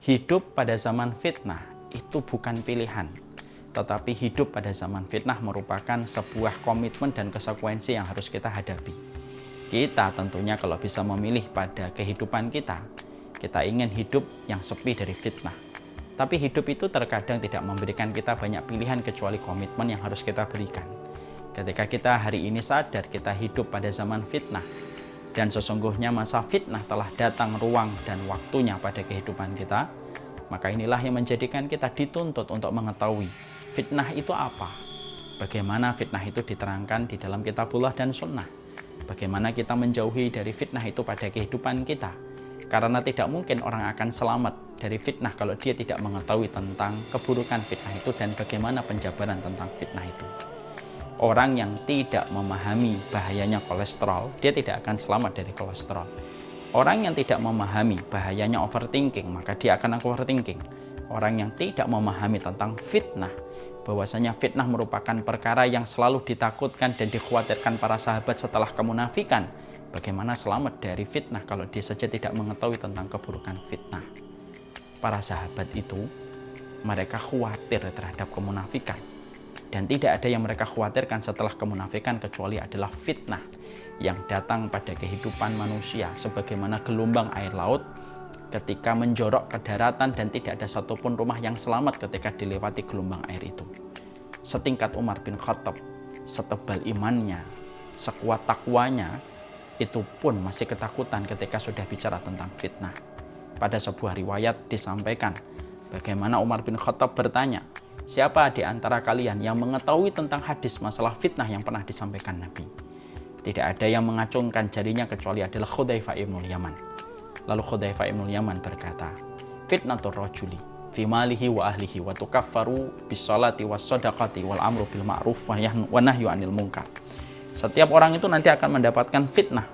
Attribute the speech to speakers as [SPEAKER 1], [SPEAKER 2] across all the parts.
[SPEAKER 1] Hidup pada zaman fitnah itu bukan pilihan, tetapi hidup pada zaman fitnah merupakan sebuah komitmen dan konsekuensi yang harus kita hadapi. Kita tentunya kalau bisa memilih pada kehidupan kita ingin hidup yang sepi dari fitnah. Tapi hidup itu terkadang tidak memberikan kita banyak pilihan kecuali komitmen yang harus kita berikan. Ketika kita hari ini sadar kita hidup pada zaman fitnah, dan sesungguhnya masa fitnah telah datang ruang dan waktunya pada kehidupan kita, maka inilah yang menjadikan kita dituntut untuk mengetahui fitnah itu apa. Bagaimana fitnah itu diterangkan di dalam kitabullah dan sunnah. Bagaimana kita menjauhi dari fitnah itu pada kehidupan kita. Karena tidak mungkin orang akan selamat dari fitnah kalau dia tidak mengetahui tentang keburukan fitnah itu dan bagaimana penjabaran tentang fitnah itu. Orang yang tidak memahami bahayanya kolesterol, dia tidak akan selamat dari kolesterol. Orang yang tidak memahami bahayanya overthinking, maka dia akan overthinking. Orang yang tidak memahami tentang fitnah, bahwasanya fitnah merupakan perkara yang selalu ditakutkan dan dikhawatirkan para sahabat setelah kemunafikan. Bagaimana selamat dari fitnah kalau dia saja tidak mengetahui tentang keburukan fitnah. Para sahabat itu, mereka khawatir terhadap kemunafikan. Dan tidak ada yang mereka khawatirkan setelah kemunafikan kecuali adalah fitnah yang datang pada kehidupan manusia sebagaimana gelombang air laut ketika menjorok ke daratan dan tidak ada satupun rumah yang selamat ketika dilewati gelombang air itu. Setingkat Umar bin Khattab, setebal imannya, sekuat takwanya, itu pun masih ketakutan ketika sudah bicara tentang fitnah. Pada sebuah riwayat disampaikan bagaimana Umar bin Khattab bertanya, siapa di antara kalian yang mengetahui tentang hadis masalah fitnah yang pernah disampaikan Nabi? Tidak ada yang mengacungkan jarinya kecuali adalah Hudzaifah ibnul Yaman. Lalu Hudzaifah ibnul Yaman berkata, fitnatur rajuli fi malihi wa ahlihi wa tukaffaru bis salati was sadaqati wal amru bil ma'ruf wa nahyu 'anil munkar. Setiap orang itu nanti akan mendapatkan fitnah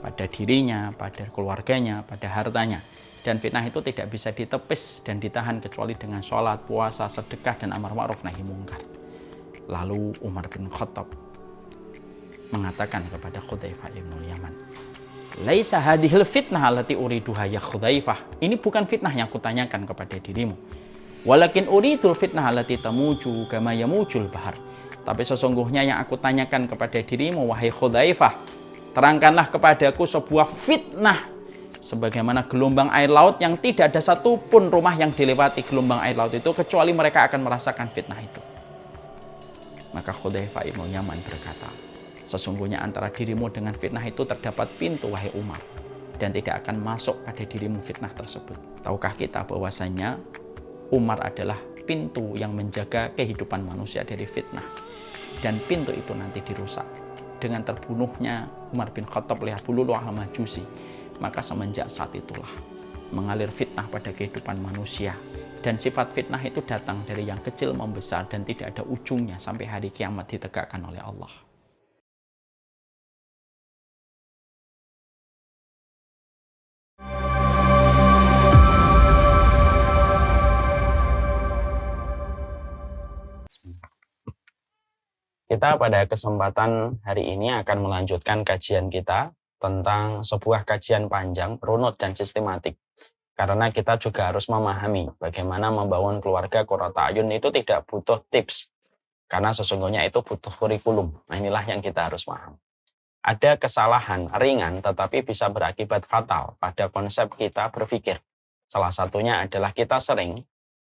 [SPEAKER 1] pada dirinya, pada keluarganya, pada hartanya. Dan fitnah itu tidak bisa ditepis dan ditahan kecuali dengan sholat, puasa, sedekah, dan amar ma'ruf nahi mungkar. Lalu Umar bin Khattab mengatakan kepada Hudzaifah ibnul Yaman, laisa hadhil fitnah allati uriduha ya Hudzaifah. Ini bukan fitnah yang kutanyakan kepada dirimu. Walakin uridul fitnah allati tamuju kama yamujul bahar. Tapi sesungguhnya yang aku tanyakan kepada dirimu, wahai Hudzaifah, terangkanlah kepadaku sebuah fitnah sebagaimana gelombang air laut yang tidak ada satupun rumah yang dilewati gelombang air laut itu kecuali mereka akan merasakan fitnah itu. Maka Hudzaifah ibnul Yaman berkata, sesungguhnya antara dirimu dengan fitnah itu terdapat pintu, wahai Umar, dan tidak akan masuk pada dirimu fitnah tersebut. Tahukah kita bahwasanya Umar adalah pintu yang menjaga kehidupan manusia dari fitnah, dan pintu itu nanti dirusak dengan terbunuhnya Umar bin Khattab oleh Abu Lu'lu'ah al-Majusi. Maka semenjak saat itulah mengalir fitnah pada kehidupan manusia, dan sifat fitnah itu datang dari yang kecil membesar dan tidak ada ujungnya sampai hari kiamat ditegakkan oleh Allah. Kita pada kesempatan hari ini akan melanjutkan kajian kita tentang sebuah kajian panjang, runut, dan sistematik. Karena kita juga harus memahami bagaimana membangun keluarga Qurrata A'yun itu tidak butuh tips. Karena sesungguhnya itu butuh kurikulum. Nah, inilah yang kita harus paham. Ada kesalahan ringan tetapi bisa berakibat fatal pada konsep kita berpikir. Salah satunya adalah kita sering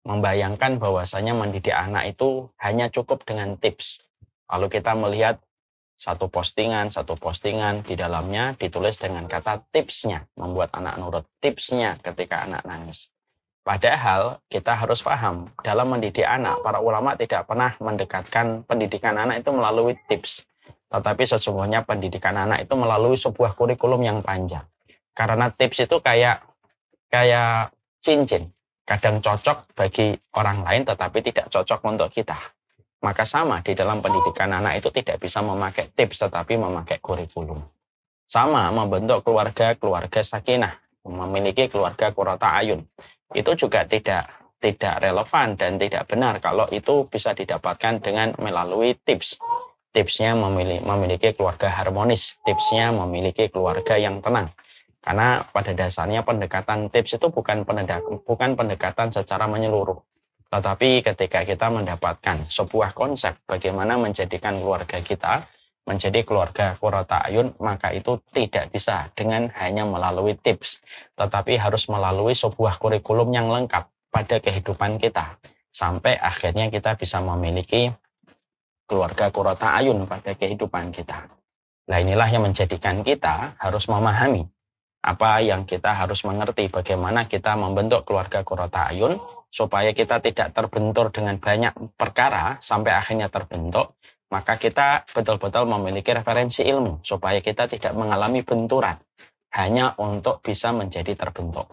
[SPEAKER 1] membayangkan bahwasanya mendidik anak itu hanya cukup dengan tips. Lalu kita melihat satu postingan di dalamnya ditulis dengan kata tipsnya, membuat anak nurut, tipsnya ketika anak nangis. Padahal kita harus paham, dalam mendidik anak, para ulama tidak pernah mendekatkan pendidikan anak itu melalui tips. Tetapi sesungguhnya pendidikan anak itu melalui sebuah kurikulum yang panjang. Karena tips itu kayak cincin, kadang cocok bagi orang lain tetapi tidak cocok untuk kita. Maka sama di dalam pendidikan anak itu tidak bisa memakai tips tetapi memakai kurikulum. Sama membentuk keluarga sakinah, memiliki keluarga Qurrata A'yun. Itu juga tidak relevan dan tidak benar kalau itu bisa didapatkan dengan melalui tips. Tipsnya memiliki keluarga harmonis, tipsnya memiliki keluarga yang tenang. Karena pada dasarnya pendekatan tips itu bukan pendekatan secara menyeluruh. Tetapi ketika kita mendapatkan sebuah konsep bagaimana menjadikan keluarga kita menjadi keluarga qurrata ayun, maka itu tidak bisa dengan hanya melalui tips, tetapi harus melalui sebuah kurikulum yang lengkap pada kehidupan kita, sampai akhirnya kita bisa memiliki keluarga qurrata ayun pada kehidupan kita. Nah, inilah yang menjadikan kita harus memahami apa yang kita harus mengerti, bagaimana kita membentuk keluarga qurrata ayun supaya kita tidak terbentur dengan banyak perkara sampai akhirnya terbentuk. Maka kita betul-betul memiliki referensi ilmu supaya kita tidak mengalami benturan hanya untuk bisa menjadi terbentuk.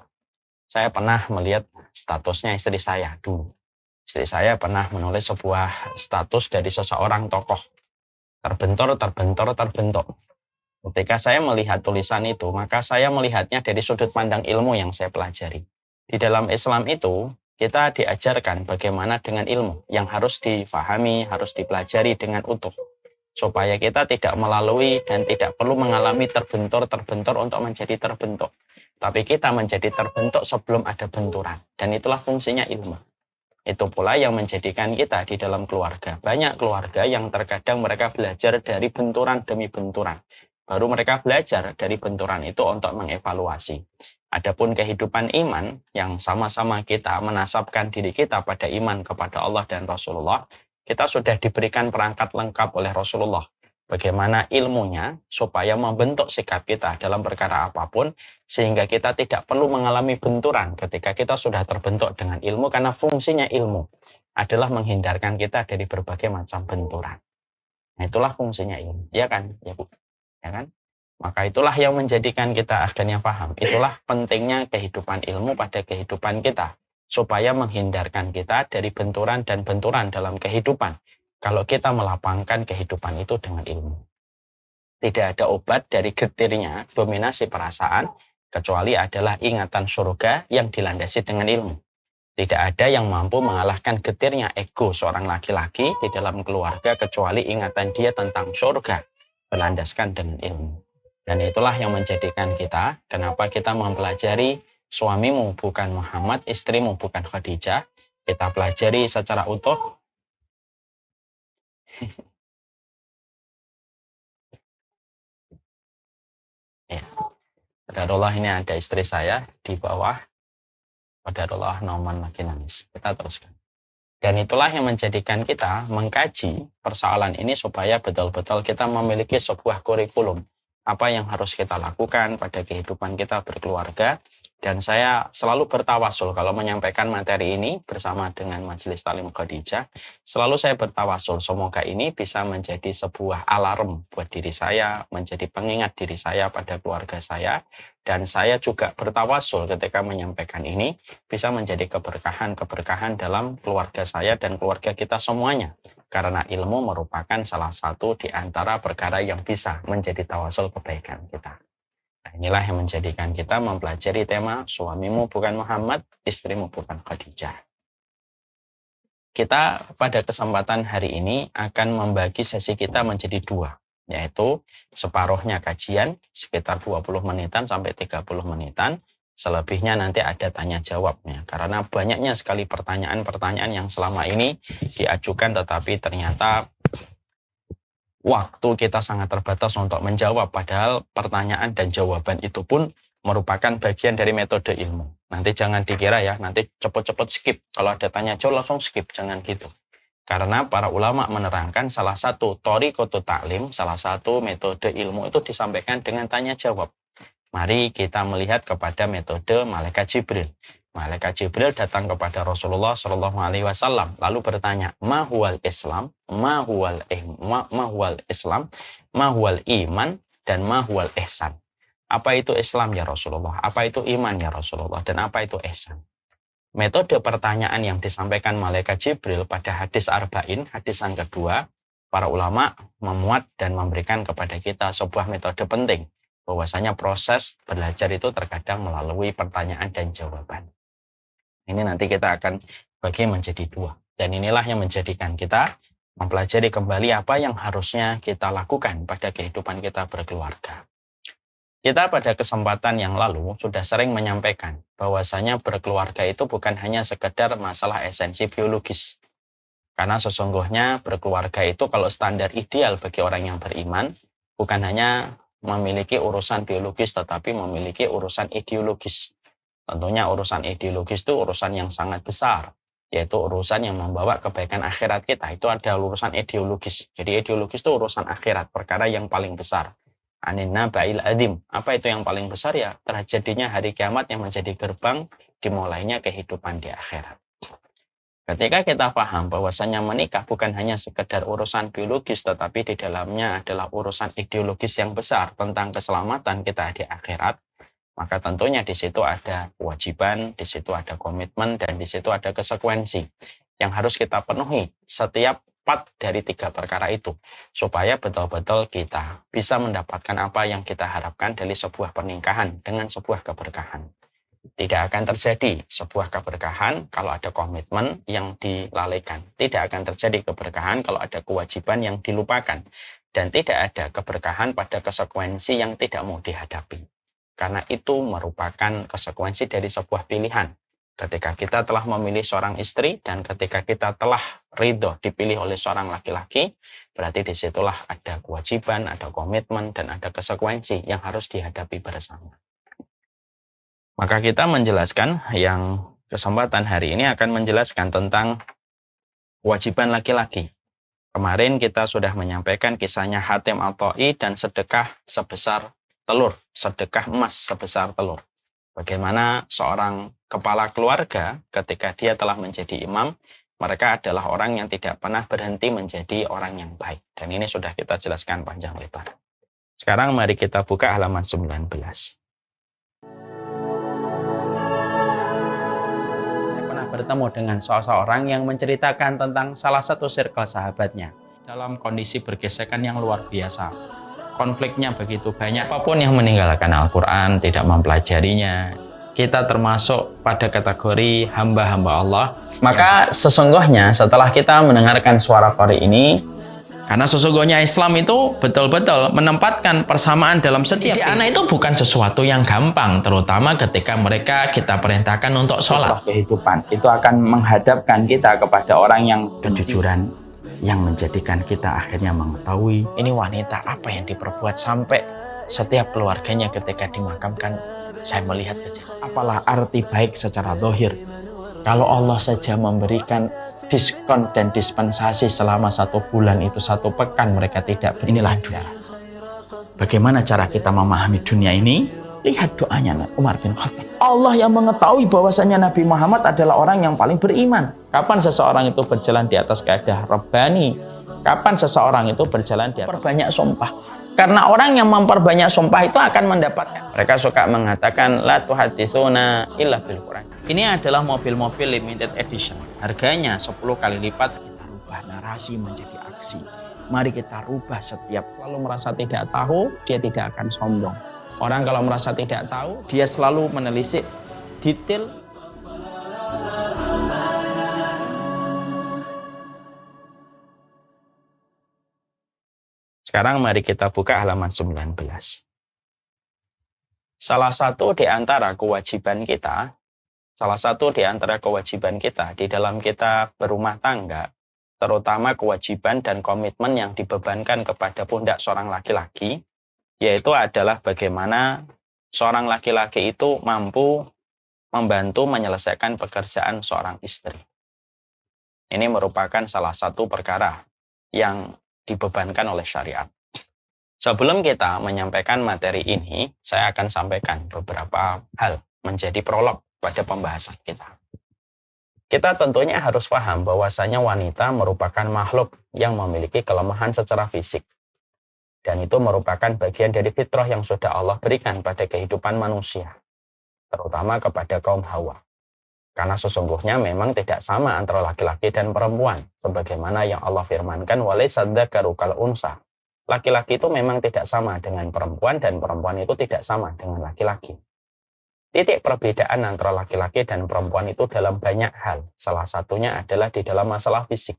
[SPEAKER 1] Saya pernah melihat statusnya istri saya dulu. Istri saya pernah menulis sebuah status dari seseorang tokoh. Terbentur. Ketika saya melihat tulisan itu, maka saya melihatnya dari sudut pandang ilmu yang saya pelajari. Di dalam Islam itu, kita diajarkan bagaimana dengan ilmu yang harus difahami, harus dipelajari dengan utuh. Supaya kita tidak melalui dan tidak perlu mengalami terbentur untuk menjadi terbentuk. Tapi kita menjadi terbentuk sebelum ada benturan. Dan itulah fungsinya ilmu. Itu pula yang menjadikan kita di dalam keluarga. Banyak keluarga yang terkadang mereka belajar dari benturan demi benturan. Baru mereka belajar dari benturan itu untuk mengevaluasi. Adapun kehidupan iman yang sama-sama kita menasabkan diri kita pada iman kepada Allah dan Rasulullah, kita sudah diberikan perangkat lengkap oleh Rasulullah. Bagaimana ilmunya supaya membentuk sikap kita dalam perkara apapun, sehingga kita tidak perlu mengalami benturan ketika kita sudah terbentuk dengan ilmu, karena fungsinya ilmu adalah menghindarkan kita dari berbagai macam benturan. Nah, itulah fungsinya ilmu, ya kan, ya Bu? Ya kan? Maka itulah yang menjadikan kita akhirnya paham. Itulah pentingnya kehidupan ilmu pada kehidupan kita, supaya menghindarkan kita dari benturan dan benturan dalam kehidupan. Kalau kita melapangkan kehidupan itu dengan ilmu. Tidak ada obat dari getirnya dominasi perasaan, kecuali adalah ingatan surga yang dilandasi dengan ilmu. Tidak ada yang mampu mengalahkan getirnya ego seorang laki-laki di dalam keluarga, kecuali ingatan dia tentang surga berlandaskan dengan ilmu. Dan itulah yang menjadikan kita, kenapa kita mempelajari suamimu bukan Muhammad, istrimu bukan Khadijah. Kita pelajari secara utuh. Ya, qadarullah, ini ada istri saya di bawah. Qadarullah Nauman lagi nangis. Kita teruskan. Dan itulah yang menjadikan kita mengkaji persoalan ini supaya betul-betul kita memiliki sebuah kurikulum. Apa yang harus kita lakukan pada kehidupan kita berkeluarga. Dan saya selalu bertawasul kalau menyampaikan materi ini bersama dengan Majelis Talim Khadijah. Selalu saya bertawasul, semoga ini bisa menjadi sebuah alarm buat diri saya, menjadi pengingat diri saya pada keluarga saya. Dan saya juga bertawasul ketika menyampaikan ini bisa menjadi keberkahan dalam keluarga saya dan keluarga kita semuanya. Karena ilmu merupakan salah satu di antara perkara yang bisa menjadi tawasul kebaikan kita. Nah, inilah yang menjadikan kita mempelajari tema suamimu bukan Muhammad, istrimu bukan Khadijah. Kita pada kesempatan hari ini akan membagi sesi kita menjadi dua, yaitu separuhnya kajian sekitar 20 menitan sampai 30 menitan. Selebihnya nanti ada tanya jawabnya, karena banyaknya sekali pertanyaan-pertanyaan yang selama ini diajukan tetapi ternyata waktu kita sangat terbatas untuk menjawab, padahal pertanyaan dan jawaban itu pun merupakan bagian dari metode ilmu. Nanti jangan dikira ya, nanti cepet-cepet skip. Kalau ada tanya jawab langsung skip, jangan gitu. Karena para ulama menerangkan salah satu thoriqatul ta'lim, salah satu metode ilmu itu disampaikan dengan tanya jawab. Mari kita melihat kepada metode Malaikat Jibril. Malaikat Jibril datang kepada Rasulullah SAW lalu bertanya, "Ma huwal Islam? Ma huwal Islam? Ma huwal iman? Dan ma huwal ihsan?" Apa itu Islam ya Rasulullah? Apa itu iman ya Rasulullah? Dan apa itu ihsan? Metode pertanyaan yang disampaikan Malaikat Jibril pada hadis Arba'in, hadis yang kedua, para ulama memuat dan memberikan kepada kita sebuah metode penting, bahwasanya proses belajar itu terkadang melalui pertanyaan dan jawaban. Ini nanti kita akan bagi menjadi dua. Dan inilah yang menjadikan kita mempelajari kembali apa yang harusnya kita lakukan pada kehidupan kita berkeluarga. Kita pada kesempatan yang lalu sudah sering menyampaikan bahwasanya berkeluarga itu bukan hanya sekedar masalah esensi biologis. Karena sesungguhnya berkeluarga itu kalau standar ideal bagi orang yang beriman, bukan hanya memiliki urusan biologis tetapi memiliki urusan ideologis. Tentunya urusan ideologis itu urusan yang sangat besar, yaitu urusan yang membawa kebaikan akhirat kita. Itu ada urusan ideologis. Jadi ideologis itu urusan akhirat, perkara yang paling besar. Aninna ba'il adim. Apa itu yang paling besar? Ya terjadinya hari kiamat yang menjadi gerbang dimulainya kehidupan di akhirat. Ketika kita paham bahwasanya menikah bukan hanya sekedar urusan biologis, tetapi di dalamnya adalah urusan ideologis yang besar tentang keselamatan kita di akhirat, maka tentunya di situ ada kewajiban, di situ ada komitmen, dan di situ ada konsekuensi yang harus kita penuhi setiap part dari 3 perkara itu, supaya betul-betul kita bisa mendapatkan apa yang kita harapkan dari sebuah pernikahan dengan sebuah keberkahan. Tidak akan terjadi sebuah keberkahan kalau ada komitmen yang dilalaikan. Tidak akan terjadi keberkahan kalau ada kewajiban yang dilupakan. Dan tidak ada keberkahan pada konsekuensi yang tidak mau dihadapi. Karena itu merupakan konsekuensi dari sebuah pilihan. Ketika kita telah memilih seorang istri dan ketika kita telah ridho dipilih oleh seorang laki-laki, berarti disitulah ada kewajiban, ada komitmen, dan ada konsekuensi yang harus dihadapi bersama. Maka kita menjelaskan yang kesempatan hari ini akan menjelaskan tentang kewajiban laki-laki. Kemarin kita sudah menyampaikan kisahnya Hatim At-Ta'i dan sedekah sebesar telur, sedekah emas sebesar telur. Bagaimana seorang kepala keluarga ketika dia telah menjadi imam, mereka adalah orang yang tidak pernah berhenti menjadi orang yang baik. Dan ini sudah kita jelaskan panjang lebar. Sekarang mari kita buka halaman 19. Saya pernah bertemu dengan seseorang yang menceritakan tentang salah satu circle sahabatnya dalam kondisi bergesekan yang luar biasa. Konfliknya begitu banyak, apapun yang meninggalkan Al-Quran, tidak mempelajarinya, kita termasuk pada kategori hamba-hamba Allah. Maka sesungguhnya setelah kita mendengarkan suara qari ini, karena sesungguhnya Islam itu betul-betul menempatkan persamaan dalam setiap anak itu bukan sesuatu yang gampang, terutama ketika mereka kita perintahkan untuk sholat. Kehidupan itu akan menghadapkan kita kepada orang yang kejujuran, yang menjadikan kita akhirnya mengetahui ini wanita apa yang diperbuat sampai setiap keluarganya ketika dimakamkan saya melihat saja. Apalah arti baik secara zahir kalau Allah saja memberikan diskon dan dispensasi selama 1 bulan itu 1 pekan mereka tidak inilah dunia. Bagaimana cara kita memahami dunia ini? Lihat doanya Umar bin Khattab. Allah yang mengetahui bahwasanya Nabi Muhammad adalah orang yang paling beriman. Kapan seseorang itu berjalan di atas kaidah Rabbani? Kapan seseorang itu berjalan di atas perbanyak sumpah? Karena orang yang memperbanyak sumpah itu akan mendapatkan. Mereka suka mengatakan la tuhaditsuna illa bil Quran. Ini adalah mobil-mobil limited edition. Harganya 10 kali lipat. Kita rubah narasi menjadi aksi. Mari kita rubah setiap. Lalu merasa tidak tahu, dia tidak akan sombong. Orang kalau merasa tidak tahu, dia selalu menelisik detail. Sekarang mari kita buka halaman 19. Salah satu di antara kewajiban kita di dalam kita berumah tangga, terutama kewajiban dan komitmen yang dibebankan kepada pundak seorang laki-laki, yaitu adalah bagaimana seorang laki-laki itu mampu membantu menyelesaikan pekerjaan seorang istri. Ini merupakan salah satu perkara yang dibebankan oleh syariat. Sebelum kita menyampaikan materi ini, saya akan sampaikan beberapa hal menjadi prolog pada pembahasan kita. Kita tentunya harus paham bahwasanya wanita merupakan makhluk yang memiliki kelemahan secara fisik. Dan itu merupakan bagian dari fitrah yang sudah Allah berikan pada kehidupan manusia, terutama kepada kaum Hawa. Karena sesungguhnya memang tidak sama antara laki-laki dan perempuan, sebagaimana yang Allah firmankan, walaysad dzakaru kal unsa. Laki-laki itu memang tidak sama dengan perempuan dan perempuan itu tidak sama dengan laki-laki. Titik perbedaan antara laki-laki dan perempuan itu dalam banyak hal. Salah satunya adalah di dalam masalah fisik.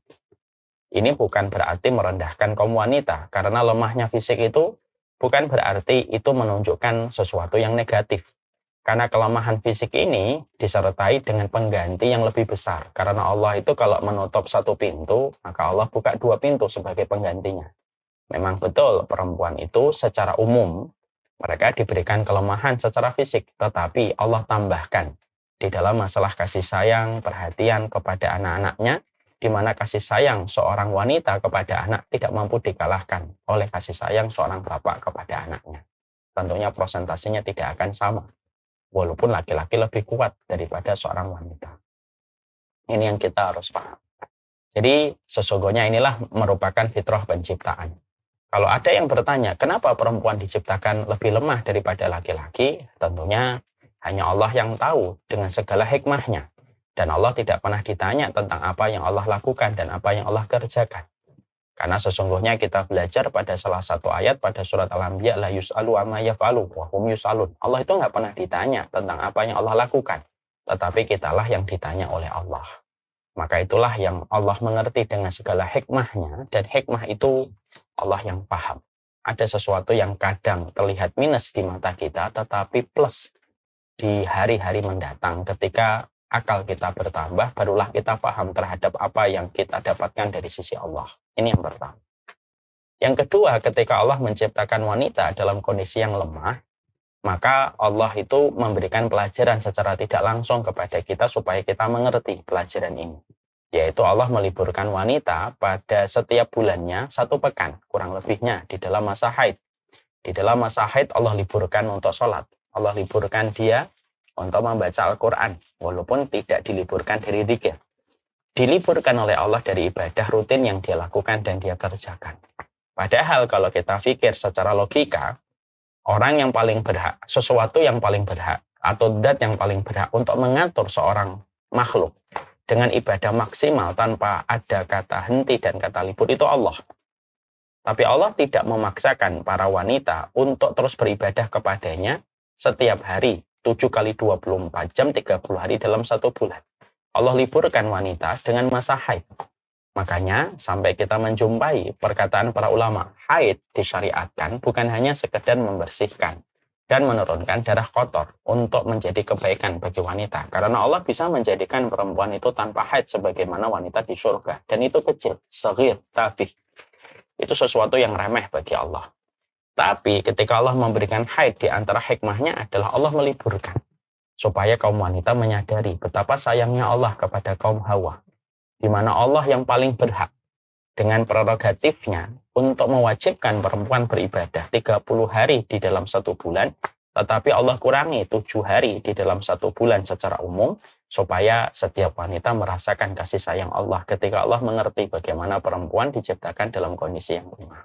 [SPEAKER 1] Ini bukan berarti merendahkan kaum wanita, karena lemahnya fisik itu bukan berarti itu menunjukkan sesuatu yang negatif. Karena kelemahan fisik ini disertai dengan pengganti yang lebih besar. Karena Allah itu kalau menutup satu pintu, maka Allah buka dua pintu sebagai penggantinya. Memang betul perempuan itu secara umum mereka diberikan kelemahan secara fisik, tetapi Allah tambahkan di dalam masalah kasih sayang, perhatian kepada anak-anaknya, di mana kasih sayang seorang wanita kepada anak tidak mampu dikalahkan oleh kasih sayang seorang bapak kepada anaknya. Tentunya prosentasenya tidak akan sama, walaupun laki-laki lebih kuat daripada seorang wanita. Ini yang kita harus paham. Jadi sesungguhnya inilah merupakan fitrah penciptaan. Kalau ada yang bertanya, kenapa perempuan diciptakan lebih lemah daripada laki-laki? Tentunya hanya Allah yang tahu dengan segala hikmahnya. Dan Allah tidak pernah ditanya tentang apa yang Allah lakukan dan apa yang Allah kerjakan. Karena sesungguhnya kita belajar pada salah satu ayat pada surat Al-Anbiya, la yus'alu amma yaf'alu wa hum yus'alun. Allah itu nggak pernah ditanya tentang apa yang Allah lakukan. Tetapi kitalah yang ditanya oleh Allah. Maka itulah yang Allah mengerti dengan segala hikmahnya, dan hikmah itu Allah yang paham. Ada sesuatu yang kadang terlihat minus di mata kita, tetapi plus di hari-hari mendatang ketika akal kita bertambah, barulah kita paham terhadap apa yang kita dapatkan dari sisi Allah. Ini yang pertama. Yang kedua, ketika Allah menciptakan wanita dalam kondisi yang lemah, maka Allah itu memberikan pelajaran secara tidak langsung kepada kita supaya kita mengerti pelajaran ini. Yaitu Allah meliburkan wanita pada setiap bulannya 1 pekan, kurang lebihnya di dalam masa haid. Di dalam masa haid Allah liburkan untuk sholat. Allah liburkan dia untuk membaca Al-Quran, walaupun tidak diliburkan dari zikir. Diliburkan oleh Allah dari ibadah rutin yang dia lakukan dan dia kerjakan. Padahal kalau kita pikir secara logika, orang yang paling berhak, sesuatu yang paling berhak, atau zat yang paling berhak untuk mengatur seorang makhluk dengan ibadah maksimal tanpa ada kata henti dan kata libur itu Allah. Tapi Allah tidak memaksakan para wanita untuk terus beribadah kepadanya setiap hari, 7 kali 24 jam, 30 hari dalam 1 bulan. Allah liburkan wanita dengan masa haid. Makanya sampai kita menjumpai perkataan para ulama, haid disyariatkan bukan hanya sekedar membersihkan dan menurunkan darah kotor untuk menjadi kebaikan bagi wanita. Karena Allah bisa menjadikan perempuan itu tanpa haid sebagaimana wanita di surga. Dan itu kecil, saghir, tabih. Itu sesuatu yang remeh bagi Allah. Tapi ketika Allah memberikan haid, di antara hikmahnya adalah Allah meliburkan. Supaya kaum wanita menyadari betapa sayangnya Allah kepada kaum Hawa. Di mana Allah yang paling berhak dengan prerogatifnya untuk mewajibkan perempuan beribadah 30 hari di dalam 1 bulan, tetapi Allah kurangi 7 hari di dalam 1 bulan secara umum, supaya setiap wanita merasakan kasih sayang Allah ketika Allah mengerti bagaimana perempuan diciptakan dalam kondisi yang lemah.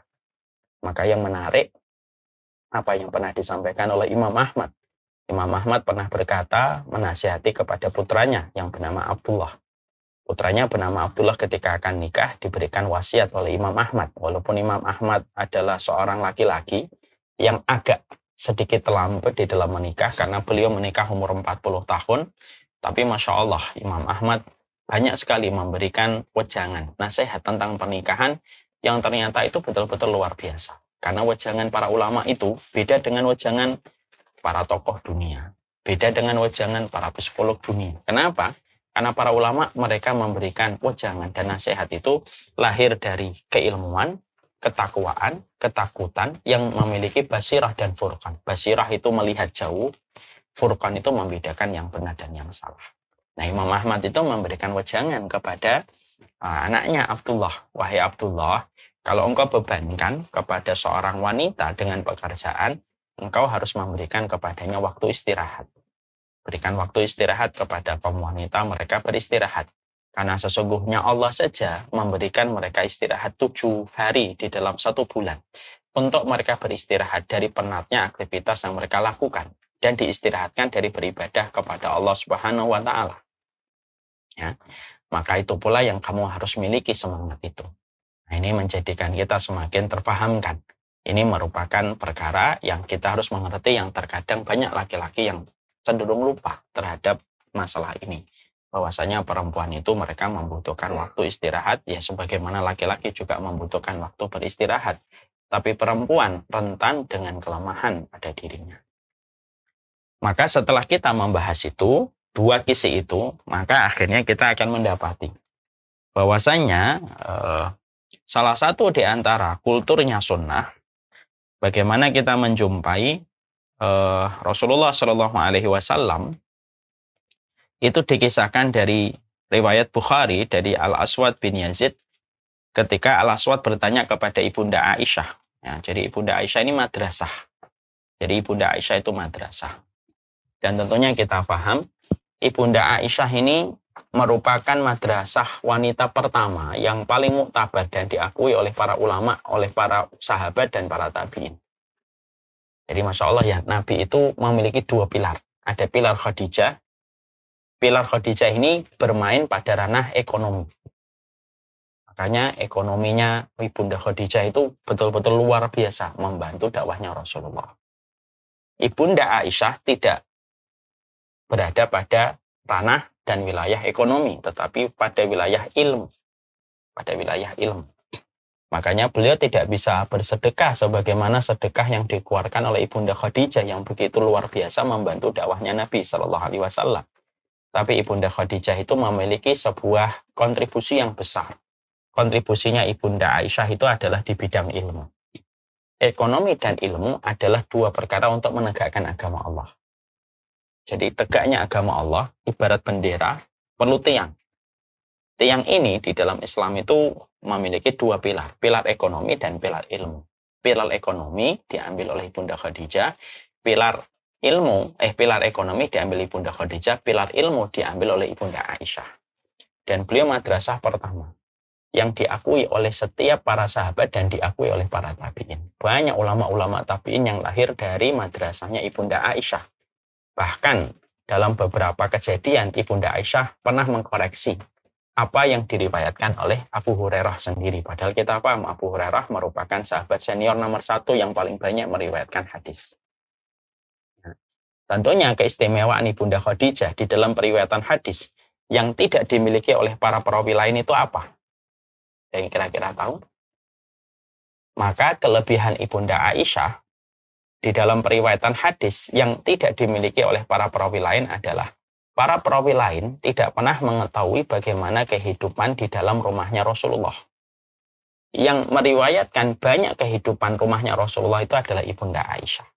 [SPEAKER 1] Maka yang menarik, apa yang pernah disampaikan oleh Imam Ahmad. Imam Ahmad pernah berkata, menasihati kepada putranya yang bernama Abdullah. Putranya bernama Abdullah ketika akan nikah diberikan wasiat oleh Imam Ahmad. Walaupun Imam Ahmad adalah seorang laki-laki yang agak sedikit terlambat di dalam menikah karena beliau menikah umur 40 tahun. Tapi Masya Allah, Imam Ahmad banyak sekali memberikan wejangan, nasihat tentang pernikahan yang ternyata itu betul-betul luar biasa. Karena wejangan para ulama itu beda dengan wejangan para tokoh dunia. Beda dengan wejangan para psikolog dunia. Kenapa? Karena para ulama mereka memberikan wejangan dan nasihat itu lahir dari keilmuan, ketakwaan, ketakutan yang memiliki basirah dan furqan. Basirah itu melihat jauh, furqan itu membedakan yang benar dan yang salah. Nah, Imam Ahmad itu memberikan wejangan kepada anaknya Abdullah. Wahai Abdullah, kalau engkau bebankan kepada seorang wanita dengan pekerjaan, engkau harus memberikan kepadanya waktu istirahat. Berikan waktu istirahat kepada kaum wanita, mereka beristirahat. Karena sesungguhnya Allah saja memberikan mereka istirahat 7 hari di dalam 1 bulan. Untuk mereka beristirahat dari penatnya aktivitas yang mereka lakukan. Dan diistirahatkan dari beribadah kepada Allah Subhanahu wa Ta'ala. Ya, maka itu pula yang kamu harus miliki semangat itu. Nah, ini menjadikan kita semakin terpahamkan. Ini merupakan perkara yang kita harus mengerti, yang terkadang banyak laki-laki yang cenderung lupa terhadap masalah ini. Bahwasanya perempuan itu mereka membutuhkan waktu istirahat, ya sebagaimana laki-laki juga membutuhkan waktu beristirahat. tapi perempuan rentan dengan kelemahan pada dirinya. Maka setelah kita membahas itu, dua kisi itu, maka akhirnya kita akan mendapati bahwasanya salah satu di antara kulturnya sunnah, bagaimana kita menjumpai Rasulullah Shallallahu Alaihi Wasallam itu dikisahkan dari riwayat Bukhari dari Al-Aswad bin Yazid ketika Al-Aswad bertanya kepada Ibunda Aisyah. Ya, jadi Ibunda Aisyah ini madrasah. Jadi Ibunda Aisyah itu madrasah. Dan tentunya kita paham, Ibunda Aisyah ini merupakan madrasah wanita pertama yang paling muktabar dan diakui oleh para ulama, oleh para sahabat dan para tabi'in. Jadi Masya Allah ya, Nabi itu memiliki dua pilar. Ada pilar Khadijah. Pilar Khadijah ini bermain pada ranah ekonomi. Makanya ekonominya Ibunda Khadijah itu betul-betul luar biasa membantu dakwahnya Rasulullah. Ibunda Aisyah tidak berada pada ranah dan wilayah ekonomi, tetapi pada wilayah ilmu. Pada wilayah ilmu. Makanya beliau tidak bisa bersedekah sebagaimana sedekah yang dikeluarkan oleh Ibunda Khadijah yang begitu luar biasa membantu dakwahnya Nabi Shallallahu Alaihi Wasallam. Tapi Ibunda Khadijah itu memiliki sebuah kontribusi yang besar. Kontribusinya Ibunda Aisyah itu adalah di bidang ilmu. Ekonomi dan ilmu adalah dua perkara untuk menegakkan agama Allah. Jadi tegaknya agama Allah ibarat bendera perlu tiang. Tiang ini di dalam Islam itu memiliki dua pilar, pilar ekonomi dan pilar ilmu. Pilar ekonomi diambil oleh Ibunda Khadijah, pilar ekonomi diambil Ibunda Khadijah, pilar ilmu diambil oleh Ibunda Aisyah. Dan beliau madrasah pertama yang diakui oleh setiap para sahabat dan diakui oleh para tabi'in. Banyak ulama-ulama tabi'in yang lahir dari madrasahnya Ibunda Aisyah. Bahkan dalam beberapa kejadian Ibunda Aisyah pernah mengkoreksi apa yang diriwayatkan oleh Abu Hurairah sendiri. Padahal kita paham Abu Hurairah merupakan sahabat senior nomor 1 yang paling banyak meriwayatkan hadis. Nah, tentunya keistimewaan Ibunda Khadijah di dalam periwayatan hadis yang tidak dimiliki oleh para perawi lain itu apa? Yang kira-kira tahu? Maka kelebihan Ibunda Aisyah di dalam periwayatan hadis yang tidak dimiliki oleh para perawi lain adalah para perawi lain tidak pernah mengetahui bagaimana kehidupan di dalam rumahnya Rasulullah. Yang meriwayatkan banyak kehidupan rumahnya Rasulullah itu adalah Ibunda Aisyah.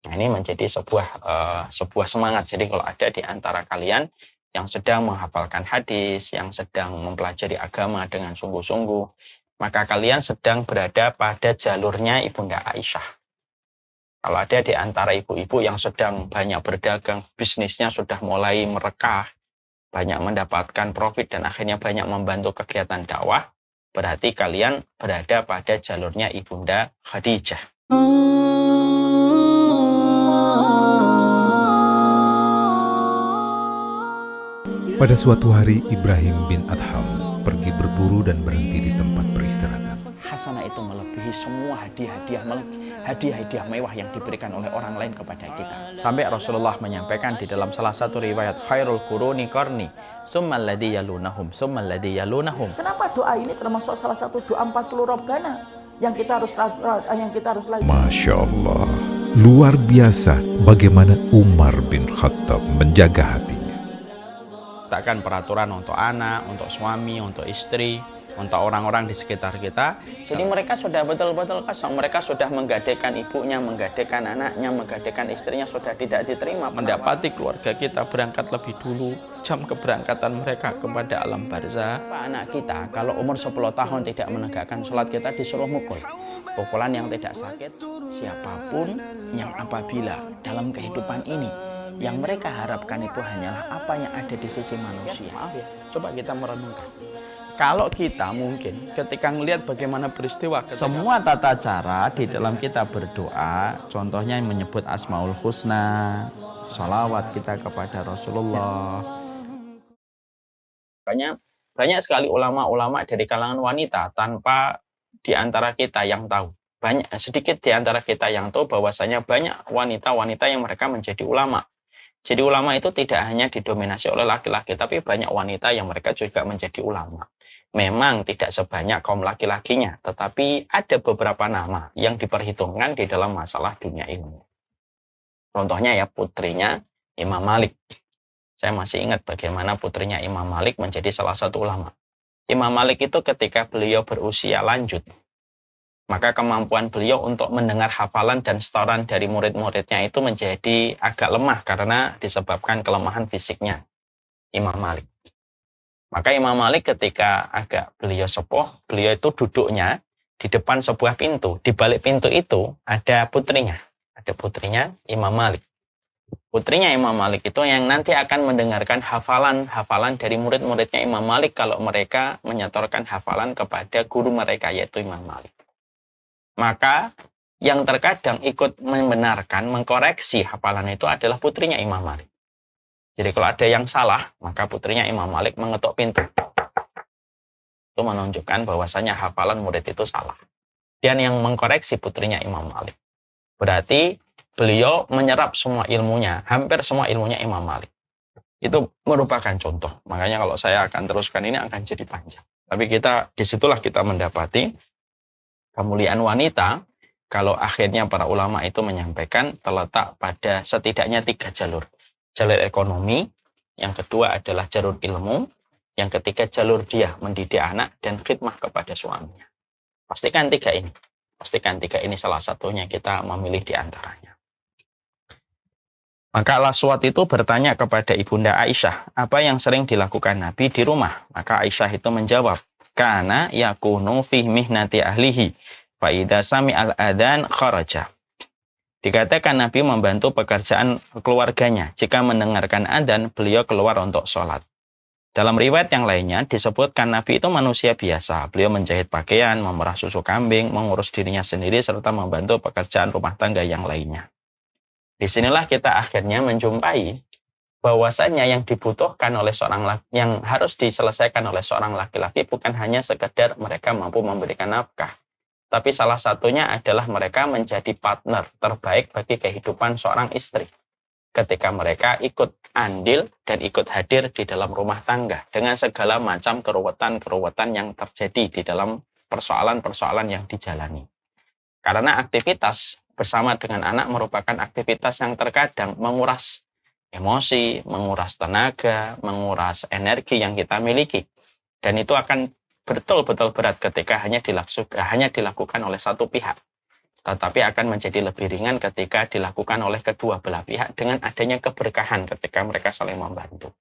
[SPEAKER 1] Nah, ini menjadi sebuah semangat. Jadi kalau ada di antara kalian yang sedang menghafalkan hadis, yang sedang mempelajari agama dengan sungguh-sungguh, maka kalian sedang berada pada jalurnya Ibunda Aisyah. Kalau ada di antara ibu-ibu yang sedang banyak berdagang, bisnisnya sudah mulai merekah, banyak mendapatkan profit dan akhirnya banyak membantu kegiatan dakwah, berarti kalian berada pada jalurnya Ibunda Khadijah.
[SPEAKER 2] Pada suatu hari Ibrahim bin Adham pergi berburu dan berhenti di tempat peristirahatan.
[SPEAKER 1] Hasanah itu melebihi semua hadiah-hadiah mewah yang diberikan oleh orang lain kepada kita. Sampai Rasulullah menyampaikan di dalam salah satu riwayat, khairul quruni qarni, tsummal ladzi yalunahum, tsummal ladzi yalunahum.
[SPEAKER 3] Kenapa doa ini termasuk salah satu doa 40 Robbana yang kita harus lakukan?
[SPEAKER 2] Masya Allah, luar biasa bagaimana Umar bin Khattab menjaga hatinya.
[SPEAKER 1] Letakkan peraturan untuk anak, untuk suami, untuk istri, untuk orang-orang di sekitar kita. Jadi mereka sudah betul-betul kosong. Mereka sudah menggadaikan ibunya, menggadaikan anaknya, menggadaikan istrinya, sudah tidak diterima. Mendapati keluarga kita berangkat lebih dulu, jam keberangkatan mereka kepada alam barzah. Anak kita kalau umur 10 tahun tidak menegakkan sholat, kita disuruh mukul. Pukulan yang tidak sakit. Siapapun yang apabila dalam kehidupan ini yang mereka harapkan itu hanyalah apa yang ada di sisi manusia. Maaf ya, coba kita merenungkan. Kalau kita mungkin ketika melihat bagaimana peristiwa, semua tata cara di dalam kita berdoa, contohnya menyebut Asmaul Husna, sholawat kita kepada Rasulullah. Banyak sekali ulama-ulama dari kalangan wanita tanpa di antara kita yang tahu. Sedikit di antara kita yang tahu bahwasanya banyak wanita-wanita yang mereka menjadi ulama. Jadi ulama itu tidak hanya didominasi oleh laki-laki, tapi banyak wanita yang mereka juga menjadi ulama. Memang tidak sebanyak kaum laki-lakinya, tetapi ada beberapa nama yang diperhitungkan di dalam masalah dunia ilmu. Contohnya ya putrinya Imam Malik. Saya masih ingat bagaimana putrinya Imam Malik menjadi salah satu ulama. Imam Malik itu ketika beliau berusia lanjut, maka kemampuan beliau untuk mendengar hafalan dan setoran dari murid-muridnya itu menjadi agak lemah karena disebabkan kelemahan fisiknya Imam Malik. Maka Imam Malik ketika agak beliau sepuh, beliau itu duduknya di depan sebuah pintu. Di balik pintu itu ada putrinya. Ada putrinya Imam Malik. Putrinya Imam Malik itu yang nanti akan mendengarkan hafalan-hafalan dari murid-muridnya Imam Malik kalau mereka menyetorkan hafalan kepada guru mereka yaitu Imam Malik. Maka yang terkadang ikut membenarkan, mengkoreksi hafalan itu adalah putrinya Imam Malik. Jadi kalau ada yang salah, maka putrinya Imam Malik mengetuk pintu. Itu menunjukkan bahwasanya hafalan murid itu salah. Dan yang mengkoreksi putrinya Imam Malik. Berarti beliau menyerap semua ilmunya, hampir semua ilmunya Imam Malik. Itu merupakan contoh. Makanya kalau saya akan teruskan ini akan jadi panjang. Tapi disitulah kita mendapati kemuliaan wanita, kalau akhirnya para ulama itu menyampaikan terletak pada setidaknya 3 jalur. Jalur ekonomi, yang kedua adalah jalur ilmu, yang ketiga jalur dia mendidik anak dan khidmah kepada suaminya. Pastikan 3 ini. Pastikan 3 ini salah satunya kita memilih di antaranya. Maka Al-Aswad itu bertanya kepada Ibunda Aisyah, apa yang sering dilakukan Nabi di rumah? Maka Aisyah itu menjawab, kana yakunu fi mihnati ahlihi fa idza sami'al adzan kharaja. Dikatakan Nabi membantu pekerjaan keluarganya. Jika mendengarkan adzan, beliau keluar untuk sholat. Dalam riwayat yang lainnya disebutkan Nabi itu manusia biasa. Beliau menjahit pakaian, memerah susu kambing, mengurus dirinya sendiri, serta membantu pekerjaan rumah tangga yang lainnya. Disinilah kita akhirnya menjumpai bahwasanya yang dibutuhkan oleh yang harus diselesaikan oleh seorang laki-laki bukan hanya sekedar mereka mampu memberikan nafkah, tapi salah satunya adalah mereka menjadi partner terbaik bagi kehidupan seorang istri. Ketika mereka ikut andil dan ikut hadir di dalam rumah tangga dengan segala macam keruwetan-keruwetan yang terjadi di dalam persoalan-persoalan yang dijalani. Karena aktivitas bersama dengan anak merupakan aktivitas yang terkadang menguras emosi, menguras tenaga, menguras energi yang kita miliki. Dan itu akan betul-betul berat ketika hanya dilakukan oleh satu pihak. Tetapi akan menjadi lebih ringan ketika dilakukan oleh kedua belah pihak dengan adanya keberkahan ketika mereka saling membantu.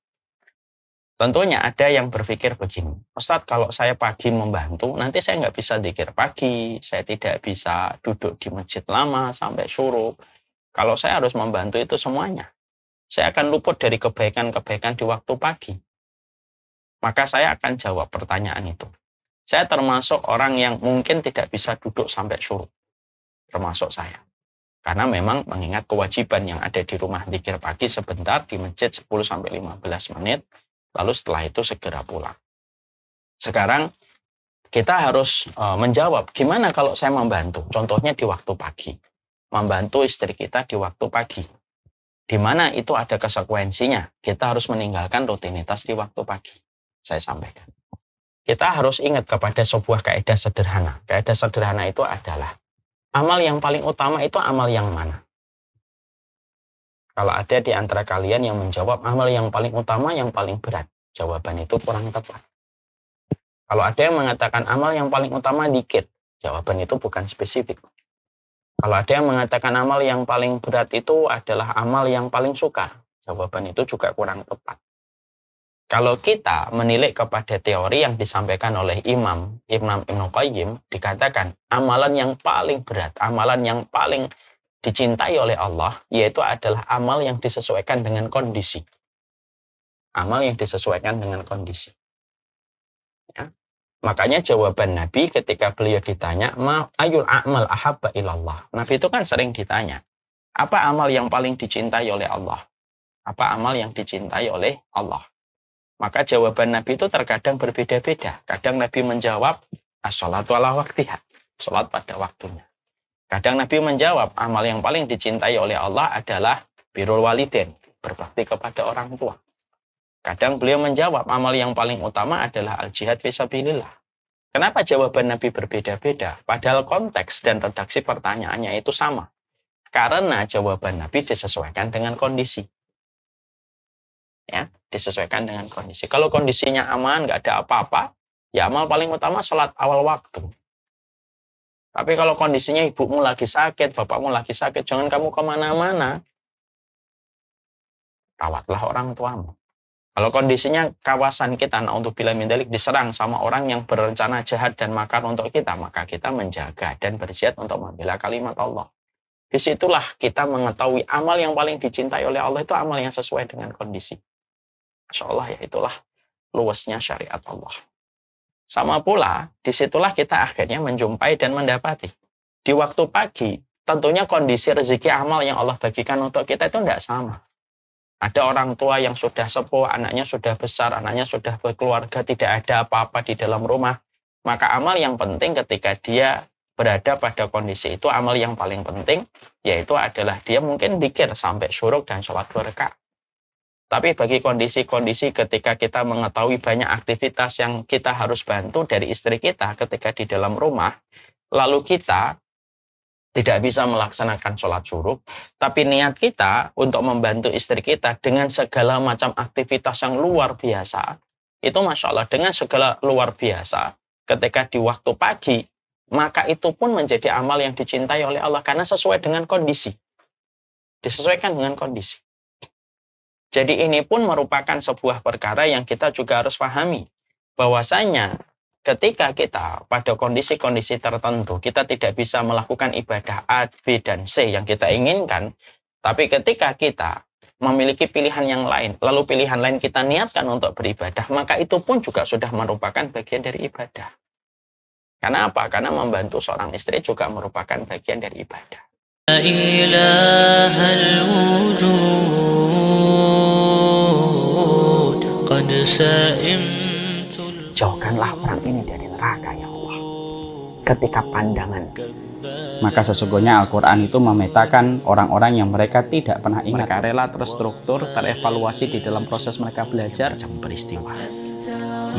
[SPEAKER 1] Tentunya ada yang berpikir begini, Ustadz kalau saya pagi membantu, nanti saya nggak bisa dzikir pagi, saya tidak bisa duduk di masjid lama sampai syuruk. Kalau saya harus membantu itu semuanya, saya akan luput dari kebaikan-kebaikan di waktu pagi. Maka saya akan jawab pertanyaan itu. Saya termasuk orang yang mungkin tidak bisa duduk sampai syuruk. Termasuk saya. Karena memang mengingat kewajiban yang ada di rumah dzikir pagi sebentar, di masjid 10-15 menit, lalu setelah itu segera pulang. Sekarang kita harus menjawab, gimana kalau saya membantu? Contohnya di waktu pagi. Membantu istri kita di waktu pagi. Di mana itu ada konsekuensinya. Kita harus meninggalkan rutinitas di waktu pagi. Saya sampaikan. Kita harus ingat kepada sebuah kaidah sederhana. Kaidah sederhana itu adalah amal yang paling utama itu amal yang mana? Kalau ada di antara kalian yang menjawab amal yang paling utama, yang paling berat, jawaban itu kurang tepat. Kalau ada yang mengatakan amal yang paling utama dikit, jawaban itu bukan spesifik. Kalau ada yang mengatakan amal yang paling berat itu adalah amal yang paling sukar, jawaban itu juga kurang tepat. Kalau kita menilik kepada teori yang disampaikan oleh Imam Ibnu Qayyim, dikatakan amalan yang paling berat, amalan yang paling dicintai oleh Allah, yaitu adalah amal yang disesuaikan dengan kondisi. Amal yang disesuaikan dengan kondisi. Ya. Makanya jawaban Nabi ketika beliau ditanya, ayul a'mal ahabba ilallah. Nabi itu kan sering ditanya, apa amal yang paling dicintai oleh Allah? Apa amal yang dicintai oleh Allah? Maka jawaban Nabi itu terkadang berbeda-beda. Kadang Nabi menjawab, as-sholatu ala waktiha. Sholat pada waktunya. Kadang Nabi menjawab, amal yang paling dicintai oleh Allah adalah birrul walidain. berbakti kepada orang tua. Kadang beliau menjawab amal yang paling utama adalah al-jihad fisabilillah. Kenapa jawaban Nabi berbeda-beda? Padahal konteks dan redaksi pertanyaannya itu sama. Karena jawaban Nabi disesuaikan dengan kondisi. Ya, disesuaikan dengan kondisi. Kalau kondisinya aman, nggak ada apa-apa, ya amal paling utama sholat awal waktu. Tapi kalau kondisinya ibumu lagi sakit, bapakmu lagi sakit, jangan kamu kemana-mana. Rawatlah orang tuamu. Kalau kondisinya kawasan kita, na'udzubillah min dzalik, diserang sama orang yang berencana jahat dan makar untuk kita, maka kita menjaga dan berjihad untuk membela kalimat Allah. Disitulah kita mengetahui amal yang paling dicintai oleh Allah itu amal yang sesuai dengan kondisi. Masya Allah, ya itulah luasnya syariat Allah. Sama pula, disitulah kita akhirnya menjumpai dan mendapati. Di waktu pagi, tentunya kondisi rezeki amal yang Allah bagikan untuk kita itu tidak sama. Ada orang tua yang sudah sepuh, anaknya sudah besar, anaknya sudah berkeluarga, tidak ada apa-apa di dalam rumah. Maka amal yang penting ketika dia berada pada kondisi itu, amal yang paling penting, yaitu adalah dia mungkin dzikir sampai syuruk dan sholat 2 rakaat. Tapi bagi kondisi-kondisi ketika kita mengetahui banyak aktivitas yang kita harus bantu dari istri kita ketika di dalam rumah, lalu kita tidak bisa melaksanakan sholat syuruk, tapi niat kita untuk membantu istri kita dengan segala macam aktivitas yang luar biasa, itu Masya Allah, dengan segala luar biasa, ketika di waktu pagi, maka itu pun menjadi amal yang dicintai oleh Allah, karena sesuai dengan kondisi. Disesuaikan dengan kondisi. Jadi ini pun merupakan sebuah perkara yang kita juga harus pahami, bahwasanya ketika kita pada kondisi-kondisi tertentu, kita tidak bisa melakukan ibadah A, B, dan C yang kita inginkan. Tapi ketika kita memiliki pilihan yang lain, lalu pilihan lain kita niatkan untuk beribadah, maka itu pun juga sudah merupakan bagian dari ibadah. Karena apa? Karena membantu seorang istri juga merupakan bagian dari ibadah. La ilahal wujud, qad sa'im. Jauhkanlah orang ini dari neraka, ya Allah. Ketika pandangan, maka sesungguhnya Al-Quran itu memetakan orang-orang yang mereka tidak pernah ingat. Mereka rela terstruktur, terevaluasi di dalam proses mereka belajar. Macam peristiwa.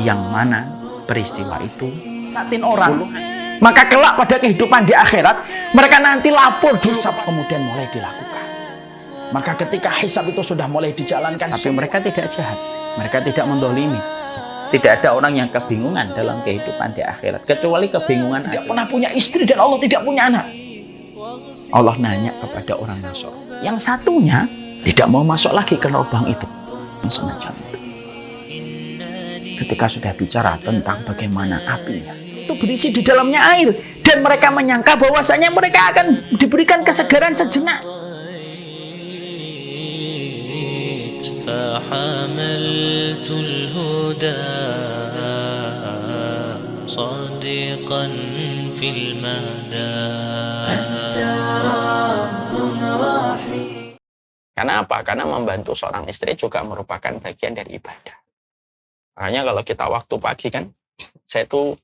[SPEAKER 1] Yang mana peristiwa itu satin orang. Maka kelak pada kehidupan di akhirat, mereka nanti lapor hisab kemudian mulai dilakukan. Maka ketika hisab itu sudah mulai dijalankan, tapi mereka tidak jahat. Mereka tidak mendolimi. Tidak ada orang yang kebingungan dalam kehidupan di akhirat. Kecuali kebingungan tidak pernah punya istri dan Allah tidak punya anak. Allah nanya kepada orang Nasr. Yang satunya tidak mau masuk lagi ke lubang itu. Semacam itu. Ketika sudah bicara tentang bagaimana apinya, itu berisi di dalamnya air. Dan mereka menyangka bahwasanya mereka akan diberikan kesegaran sejenak. فحملت الهدى صادقا في المدى. Karena apa? Karena membantu seorang istri juga merupakan bagian dari ibadah. Makanya kalau kita waktu pagi kan, saya tuh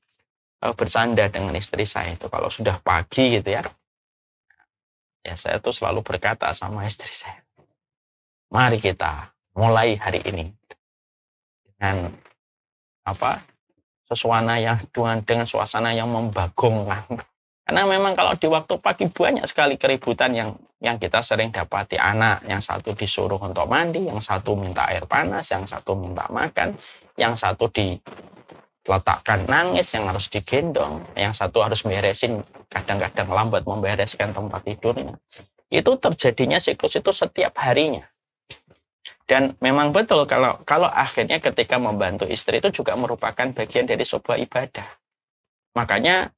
[SPEAKER 1] bersandar dengan istri saya itu kalau sudah pagi gitu ya, saya tuh selalu berkata sama istri saya, mari kita mulai hari ini dengan suasana yang membagongkan. Karena memang kalau di waktu pagi banyak sekali keributan yang kita sering dapati. Anak yang satu disuruh untuk mandi, yang satu minta air panas, yang satu minta makan, yang satu diletakkan nangis, yang harus digendong, yang satu harus beresin, kadang-kadang lambat membereskan tempat tidurnya. Itu terjadinya siklus itu setiap harinya. Dan memang betul kalau akhirnya ketika membantu istri itu juga merupakan bagian dari sebuah ibadah. Makanya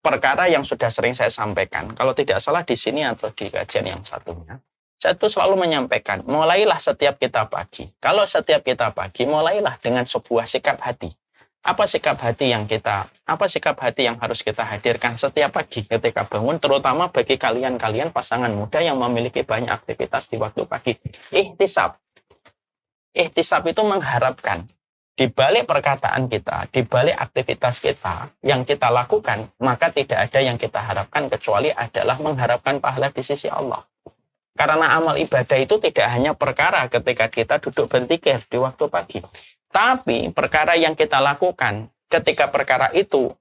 [SPEAKER 1] perkara yang sudah sering saya sampaikan, kalau tidak salah di sini atau di kajian yang satunya, saya tuh selalu menyampaikan, mulailah setiap kita pagi. Kalau setiap kita pagi, mulailah dengan sebuah sikap hati. Apa sikap hati yang harus kita hadirkan setiap pagi ketika bangun, terutama bagi kalian pasangan muda yang memiliki banyak aktivitas di waktu pagi. Ihtisab itu mengharapkan di balik perkataan kita, di balik aktivitas kita yang kita lakukan, maka tidak ada yang kita harapkan kecuali adalah mengharapkan pahala di sisi Allah. Karena amal ibadah itu tidak hanya perkara ketika kita duduk berzikir di waktu pagi. Tapi perkara yang kita lakukan ketika perkara itu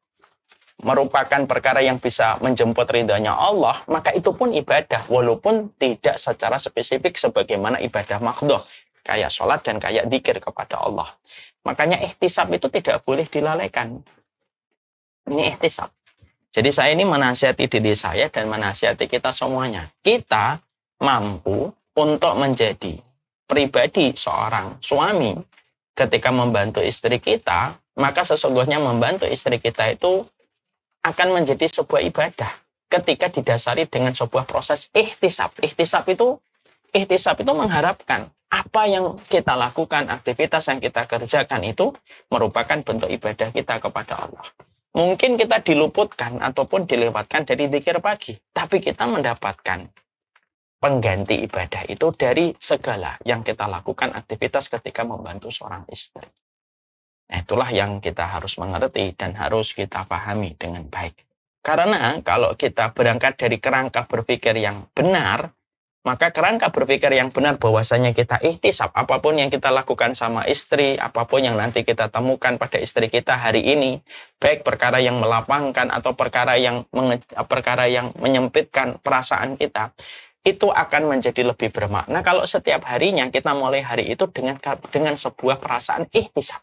[SPEAKER 1] merupakan perkara yang bisa menjemput ridhanya Allah, maka itu pun ibadah, walaupun tidak secara spesifik sebagaimana ibadah makhdhah, kayak sholat dan kayak zikir kepada Allah. Makanya ihtisab itu tidak boleh dilalaikan. Ini ihtisab. Jadi saya ini menasihati diri saya dan menasihati kita semuanya. Kita mampu untuk menjadi pribadi seorang suami ketika membantu istri kita, maka sesungguhnya membantu istri kita itu akan menjadi sebuah ibadah ketika didasari dengan sebuah proses ihtisab. Ihtisab itu mengharapkan apa yang kita lakukan, aktivitas yang kita kerjakan itu merupakan bentuk ibadah kita kepada Allah. Mungkin kita diluputkan ataupun dilewatkan dari zikir pagi, tapi kita mendapatkan pengganti ibadah itu dari segala yang kita lakukan aktivitas ketika membantu seorang istri. Nah, itulah yang kita harus mengerti dan harus kita pahami dengan baik. Karena kalau kita berangkat dari kerangka berpikir yang benar, maka kerangka berpikir yang benar bahwasanya kita ihtisab apapun yang kita lakukan sama istri, apapun yang nanti kita temukan pada istri kita hari ini, baik perkara yang melapangkan atau perkara yang menyempitkan perasaan kita, itu akan menjadi lebih bermakna kalau setiap harinya kita mulai hari itu dengan sebuah perasaan ihtisab.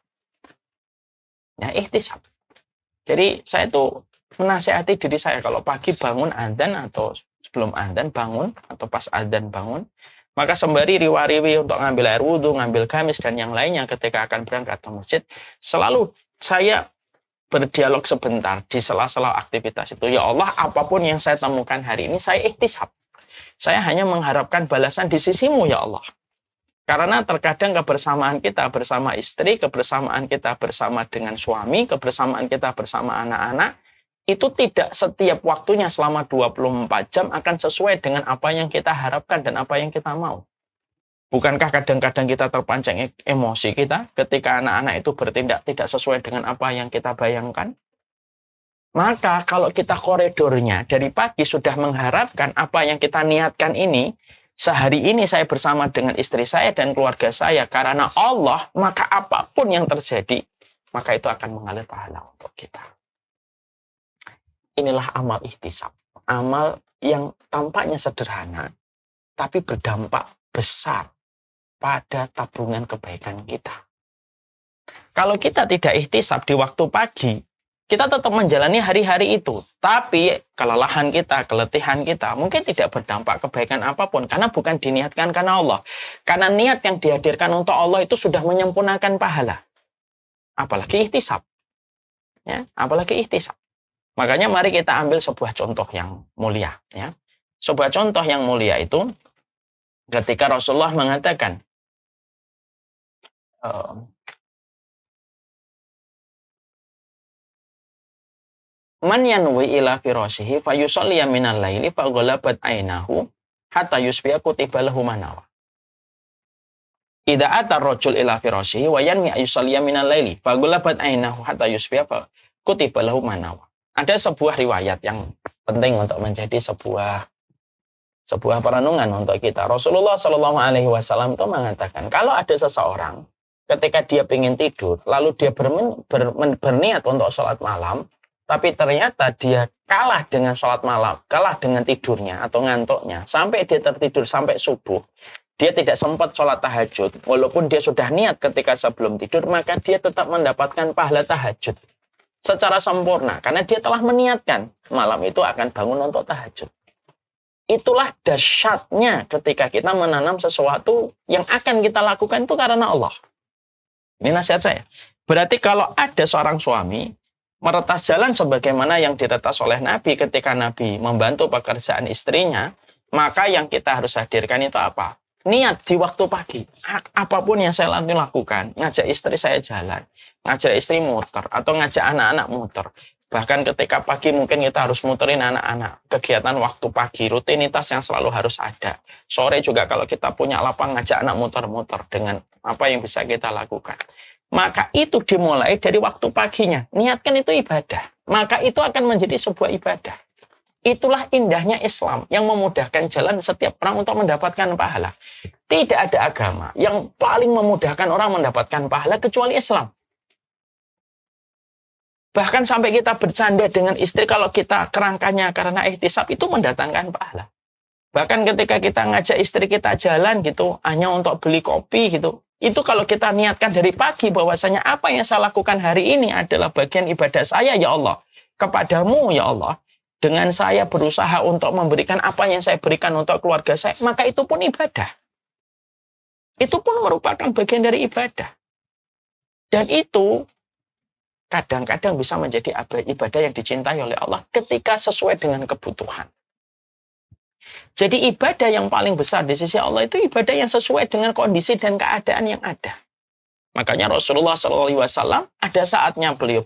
[SPEAKER 1] Ya, ihtisab. Jadi saya itu menasihati diri saya kalau pagi bangun adzan atau sebelum adzan bangun atau pas adzan bangun, maka sembari riwa-riwi untuk ngambil air wudhu, ngambil gamis dan yang lainnya ketika akan berangkat ke masjid, selalu saya berdialog sebentar di sela-sela aktivitas itu. Ya Allah, apapun yang saya temukan hari ini saya ihtisab. Saya hanya mengharapkan balasan di sisimu ya Allah. Karena terkadang kebersamaan kita bersama istri, kebersamaan kita bersama dengan suami, kebersamaan kita bersama anak-anak, itu tidak setiap waktunya selama 24 jam akan sesuai dengan apa yang kita harapkan dan apa yang kita mau. Bukankah kadang-kadang kita terpancing emosi kita ketika anak-anak itu bertindak tidak sesuai dengan apa yang kita bayangkan? Maka kalau kita koridornya dari pagi sudah mengharapkan apa yang kita niatkan ini, sehari ini saya bersama dengan istri saya dan keluarga saya karena Allah, maka apapun yang terjadi, maka itu akan mengalir pahala untuk kita. Inilah amal ihtisab. Amal yang tampaknya sederhana, tapi berdampak besar pada tabungan kebaikan kita. Kalau kita tidak ihtisab di waktu pagi, kita tetap menjalani hari-hari itu. Tapi kelelahan kita, keletihan kita mungkin tidak berdampak kebaikan apapun. Karena bukan diniatkan karena Allah. Karena niat yang dihadirkan untuk Allah itu sudah menyempurnakan pahala. Apalagi ihtisab. Ya, apalagi ihtisab. Makanya mari kita ambil sebuah contoh yang mulia. Ya. Sebuah contoh yang mulia itu ketika Rasulullah mengatakan, man yanwi ila firashihi fayusalliya minal laili faghalabat ainahu hatta yusbiha kutiba lahu manawa. Idza ata ar-rajul ila firashihi wa yanwi ayusalliya minal laili faghalabat ainahu hatta yusbiha kutiba lahu manawa. Ada sebuah riwayat yang penting untuk menjadi sebuah perenungan untuk kita. Rasulullah Shallallahu Alaihi Wasallam itu mengatakan kalau ada seseorang ketika dia ingin tidur lalu dia berniat untuk sholat malam, tapi ternyata dia kalah dengan sholat malam, kalah dengan tidurnya atau ngantuknya, sampai dia tertidur sampai subuh. Dia tidak sempat sholat tahajud, walaupun dia sudah niat ketika sebelum tidur, maka dia tetap mendapatkan pahala tahajud secara sempurna. Karena dia telah meniatkan, malam itu akan bangun untuk tahajud. Itulah dahsyatnya ketika kita menanam sesuatu yang akan kita lakukan itu karena Allah. Ini nasihat saya. Berarti kalau ada seorang suami, meretas jalan sebagaimana yang diretas oleh Nabi ketika Nabi membantu pekerjaan istrinya, maka yang kita harus hadirkan itu apa? Niat di waktu pagi. Apapun yang saya lakukan, ngajak istri saya jalan, ngajak istri muter, atau ngajak anak-anak muter. Bahkan ketika pagi mungkin kita harus muterin anak-anak. Kegiatan waktu pagi, rutinitas yang selalu harus ada. Sore juga kalau kita punya lapang, ngajak anak muter-muter dengan apa yang bisa kita lakukan. Maka itu dimulai dari waktu paginya. Niatkan itu ibadah. Maka itu akan menjadi sebuah ibadah. Itulah indahnya Islam yang memudahkan jalan setiap orang untuk mendapatkan pahala. Tidak ada agama yang paling memudahkan orang mendapatkan pahala kecuali Islam. Bahkan sampai kita bercanda dengan istri kalau kita kerangkanya karena ihtisab itu mendatangkan pahala. Bahkan ketika kita ngajak istri kita jalan gitu, hanya untuk beli kopi gitu, itu kalau kita niatkan dari pagi bahwasanya apa yang saya lakukan hari ini adalah bagian ibadah saya ya Allah. Kepadamu ya Allah. Dengan saya berusaha untuk memberikan apa yang saya berikan untuk keluarga saya, maka itu pun ibadah. Itu pun merupakan bagian dari ibadah. Dan itu kadang-kadang bisa menjadi ibadah yang dicintai oleh Allah ketika sesuai dengan kebutuhan. Jadi ibadah yang paling besar di sisi Allah itu ibadah yang sesuai dengan kondisi dan keadaan yang ada. Makanya Rasulullah SAW ada saatnya beliau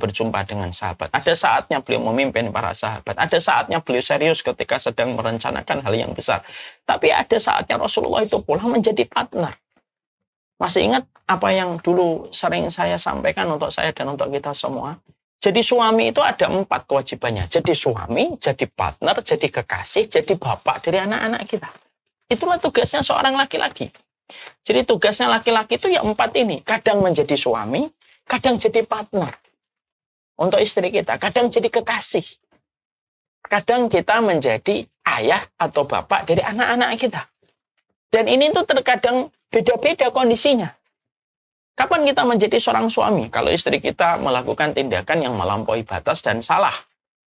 [SPEAKER 1] berjumpa dengan sahabat, ada saatnya beliau memimpin para sahabat, ada saatnya beliau serius ketika sedang merencanakan hal yang besar. Tapi ada saatnya Rasulullah itu pula menjadi partner. Masih ingat apa yang dulu sering saya sampaikan untuk saya dan untuk kita semua? Jadi suami itu ada 4 kewajibannya. Jadi suami, jadi partner, jadi kekasih, jadi bapak dari anak-anak kita. Itulah tugasnya seorang laki-laki. Jadi tugasnya laki-laki itu ya 4 ini. Kadang menjadi suami, kadang jadi partner untuk istri kita, kadang jadi kekasih. Kadang kita menjadi ayah atau bapak dari anak-anak kita. Dan ini tuh terkadang beda-beda kondisinya. Kapan kita menjadi seorang suami? Kalau istri kita melakukan tindakan yang melampaui batas dan salah.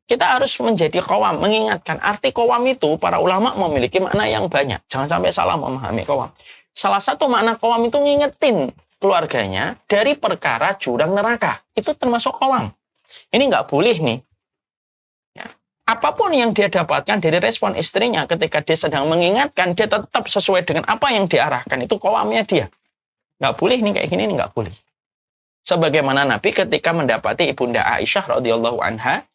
[SPEAKER 1] Kita harus menjadi qawam, mengingatkan. Arti qawam itu para ulama memiliki makna yang banyak. Jangan sampai salah memahami qawam. Salah satu makna qawam itu ngingetin keluarganya dari perkara jurang neraka. Itu termasuk qawam. Ini nggak boleh nih. Ya. Apapun yang dia dapatkan dari respon istrinya ketika dia sedang mengingatkan, dia tetap sesuai dengan apa yang diarahkan. Itu qawamnya dia. Nggak boleh nih kayak gini, nih nggak boleh. Sebagaimana Nabi ketika mendapati Ibunda Aisyah radhiyallahu anha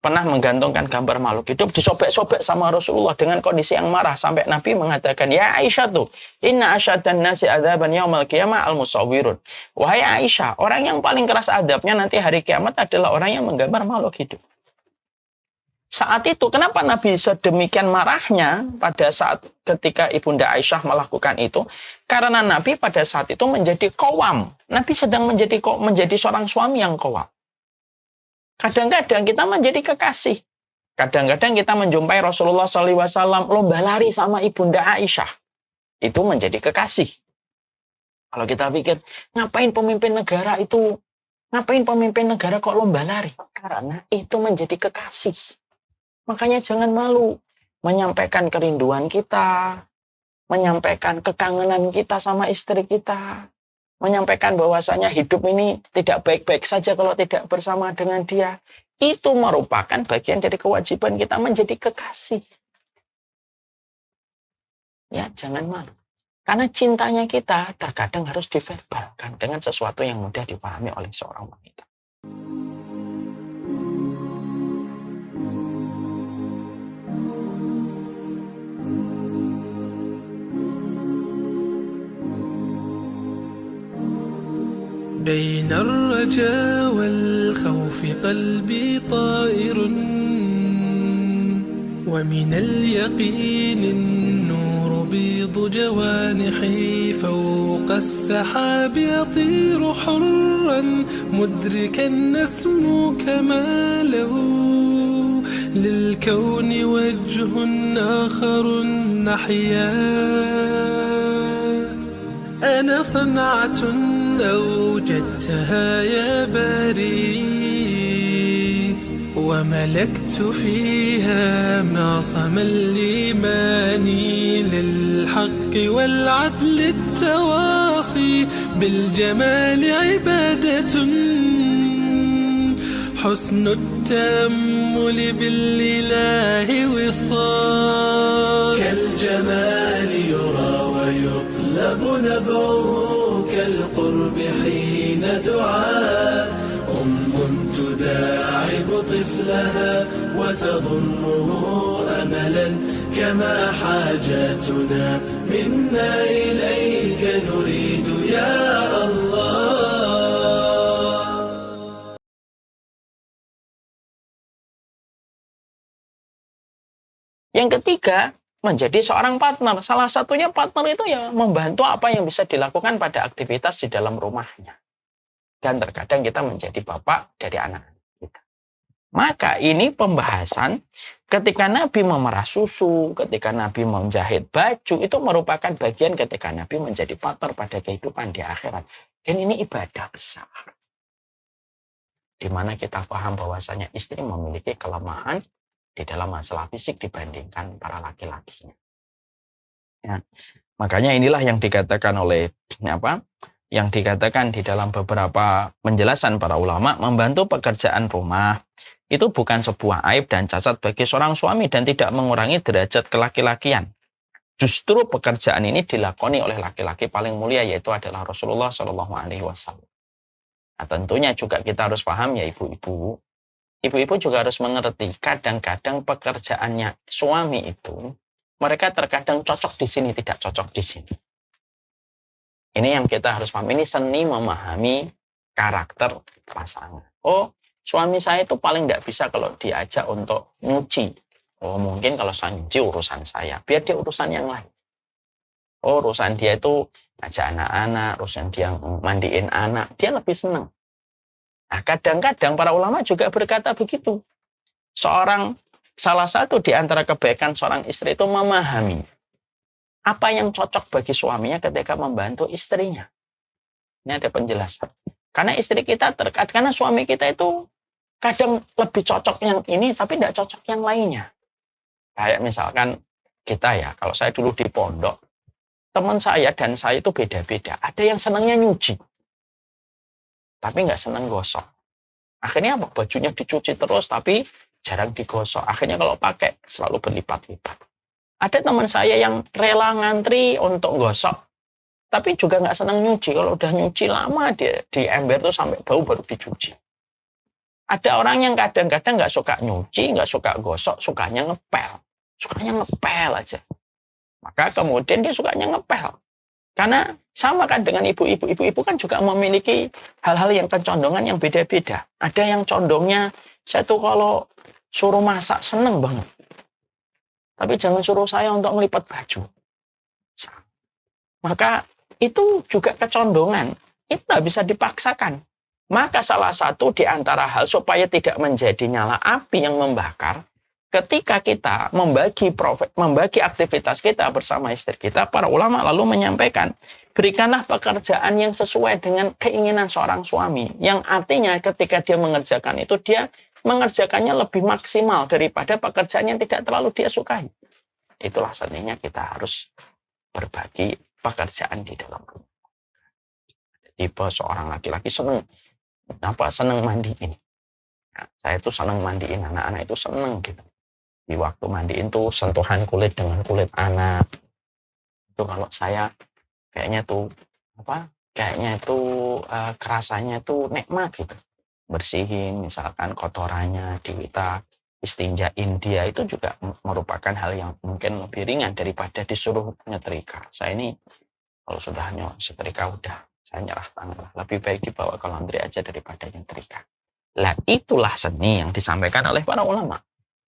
[SPEAKER 1] pernah menggantungkan gambar makhluk hidup, disobek-sobek sama Rasulullah dengan kondisi yang marah. Sampai Nabi mengatakan, ya Aisyah tuh, inna asyaddan nasi adzaban yaumal qiyamah al-musawwirun. Wahai Aisyah, orang yang paling keras adabnya nanti hari kiamat adalah orang yang menggambar makhluk hidup. Saat itu, kenapa Nabi sedemikian marahnya pada saat ketika Ibunda Aisyah melakukan itu? Karena Nabi pada saat itu menjadi qawam. Nabi sedang menjadi seorang suami yang qawam. Kadang-kadang kita menjadi kekasih. Kadang-kadang kita menjumpai Rasulullah SAW lomba lari sama Ibunda Aisyah. Itu menjadi kekasih. Kalau kita pikir, ngapain pemimpin negara kok lomba lari? Karena itu menjadi kekasih. Makanya jangan malu menyampaikan kerinduan kita, menyampaikan kekangenan kita sama istri kita, menyampaikan bahwasanya hidup ini tidak baik-baik saja kalau tidak bersama dengan dia. Itu merupakan bagian dari kewajiban kita menjadi kekasih. Ya, jangan malu. Karena cintanya kita terkadang harus diverbalkan dengan sesuatu yang mudah dipahami oleh seorang wanita.
[SPEAKER 4] بين الرجاء والخوف قلبي طائر ومن اليقين النور بيض جوانحي فوق السحاب يطير حرا مدركا نسمو كماله للكون وجه آخر نحيا أنا صنعة أوجدتها يا باري وملكت فيها معصم الإيمان للحق والعدل التواصي بالجمال عبادة حسن التأمل بالإله وصال كالجمال يرى ويطلب نبعه كالقرب حين دعاء تداعب طفلها وتظنه أملا كما حاجاتنا منا إليك نريد يا
[SPEAKER 1] Yang ketiga, menjadi seorang partner. Salah satunya partner itu ya membantu apa yang bisa dilakukan pada aktivitas di dalam rumahnya. Dan terkadang kita menjadi bapak dari anak kita. Maka ini pembahasan ketika Nabi memerah susu, ketika Nabi menjahit baju, itu merupakan bagian ketika Nabi menjadi partner pada kehidupan di akhirat. Dan ini ibadah besar. Di mana kita paham bahwasanya istri memiliki kelemahan di dalam masalah fisik dibandingkan para laki-lakinya. Ya. Makanya inilah yang dikatakan oleh yang dikatakan di dalam beberapa penjelasan para ulama, membantu pekerjaan rumah itu bukan sebuah aib dan cacat bagi seorang suami dan tidak mengurangi derajat kelaki-lakian. Justru pekerjaan ini dilakoni oleh laki-laki paling mulia, yaitu adalah Rasulullah Shallallahu Alaihi Wasallam. Nah, tentunya juga kita harus paham ya ibu-ibu. Ibu-ibu juga harus mengerti kadang-kadang pekerjaannya suami itu mereka terkadang cocok di sini, tidak cocok di sini. Ini yang kita harus paham. Ini seni memahami karakter pasangan. Oh, suami saya itu paling tidak bisa kalau diajak untuk nyuci. Oh, mungkin kalau saya nyuci urusan saya, biar dia urusan yang lain. Oh, urusan dia itu ngajak anak-anak, urusan dia mandiin anak, dia lebih senang. Nah, kadang-kadang para ulama juga berkata begitu. Salah satu di antara kebaikan seorang istri itu memahami apa yang cocok bagi suaminya ketika membantu istrinya. Ini ada penjelasan. Karena istri kita karena suami kita itu kadang lebih cocok yang ini, tapi tidak cocok yang lainnya. Kayak misalkan kita ya, kalau saya dulu di pondok, teman saya dan saya itu beda-beda. Ada yang senangnya nyuci, tapi nggak senang gosok. Akhirnya apa? Bajunya dicuci terus, tapi jarang digosok. Akhirnya kalau pakai selalu berlipat-lipat. Ada teman saya yang rela ngantri untuk gosok, tapi juga nggak senang nyuci. Kalau udah nyuci lama, dia di ember tuh sampai bau baru dicuci. Ada orang yang kadang-kadang nggak suka nyuci, nggak suka gosok, sukanya ngepel. Sukanya ngepel aja. Maka kemudian dia sukanya ngepel. Karena sama kan dengan ibu-ibu. Ibu-ibu kan juga memiliki hal-hal yang kecondongan yang beda-beda. Ada yang condongnya, saya tuh kalau suruh masak seneng banget. Tapi jangan suruh saya untuk melipat baju. Maka itu juga kecondongan. Itu nggak bisa dipaksakan. Maka salah satu di antara hal supaya tidak menjadi nyala api yang membakar, ketika kita membagi aktivitas kita bersama istri kita, para ulama lalu menyampaikan, berikanlah pekerjaan yang sesuai dengan keinginan seorang suami. Yang artinya ketika dia mengerjakan itu, dia mengerjakannya lebih maksimal daripada pekerjaan yang tidak terlalu dia sukai. Itulah seninya kita harus berbagi pekerjaan di dalam rumah. Tipe seorang laki-laki senang mandiin. Nah, saya tuh senang mandiin anak-anak, itu senang gitu. Di waktu mandiin tuh sentuhan kulit dengan kulit anak. Itu kalau saya kayaknya itu kerasanya tuh nikmat gitu. Bersihin misalkan kotorannya, diwitak, istinjain dia, itu juga merupakan hal yang mungkin lebih ringan daripada disuruh nyetrika. Saya ini kalau sudah nyetrika udah saya nyerah tangan. Lebih baik dibawa ke laundry aja daripada nyetrika. Lah itulah seni yang disampaikan oleh para ulama.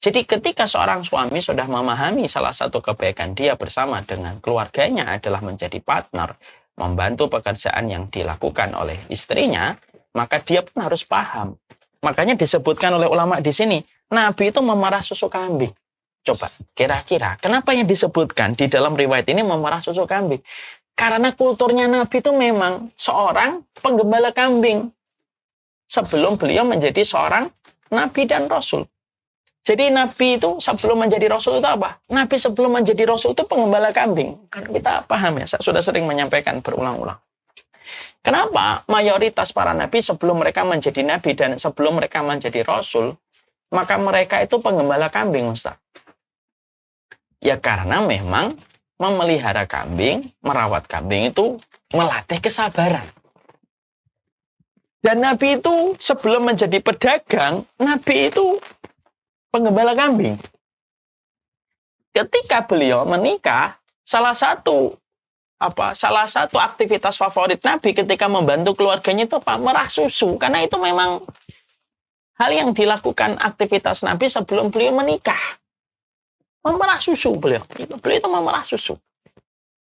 [SPEAKER 1] Jadi ketika seorang suami sudah memahami salah satu kebaikan dia bersama dengan keluarganya adalah menjadi partner, membantu pekerjaan yang dilakukan oleh istrinya, maka dia pun harus paham. Makanya disebutkan oleh ulama di sini, Nabi itu memerah susu kambing. Coba, kira-kira kenapa yang disebutkan di dalam riwayat ini memerah susu kambing? Karena kulturnya Nabi itu memang seorang penggembala kambing. Sebelum beliau menjadi seorang Nabi dan Rasul. Jadi Nabi itu sebelum menjadi Rasul itu apa? Nabi sebelum menjadi Rasul itu penggembala kambing. Kita paham ya, saya sudah sering menyampaikan berulang-ulang. Kenapa mayoritas para nabi sebelum mereka menjadi nabi dan sebelum mereka menjadi rasul, maka mereka itu penggembala kambing, Ustaz? Ya karena memang memelihara kambing, merawat kambing itu melatih kesabaran. Dan nabi itu sebelum menjadi pedagang, nabi itu penggembala kambing. Ketika beliau menikah, salah satu aktivitas favorit Nabi ketika membantu keluarganya itu apa? Merah susu. Karena itu memang hal yang dilakukan aktivitas Nabi sebelum beliau menikah.
[SPEAKER 5] Memerah susu beliau. Beliau itu memerah susu.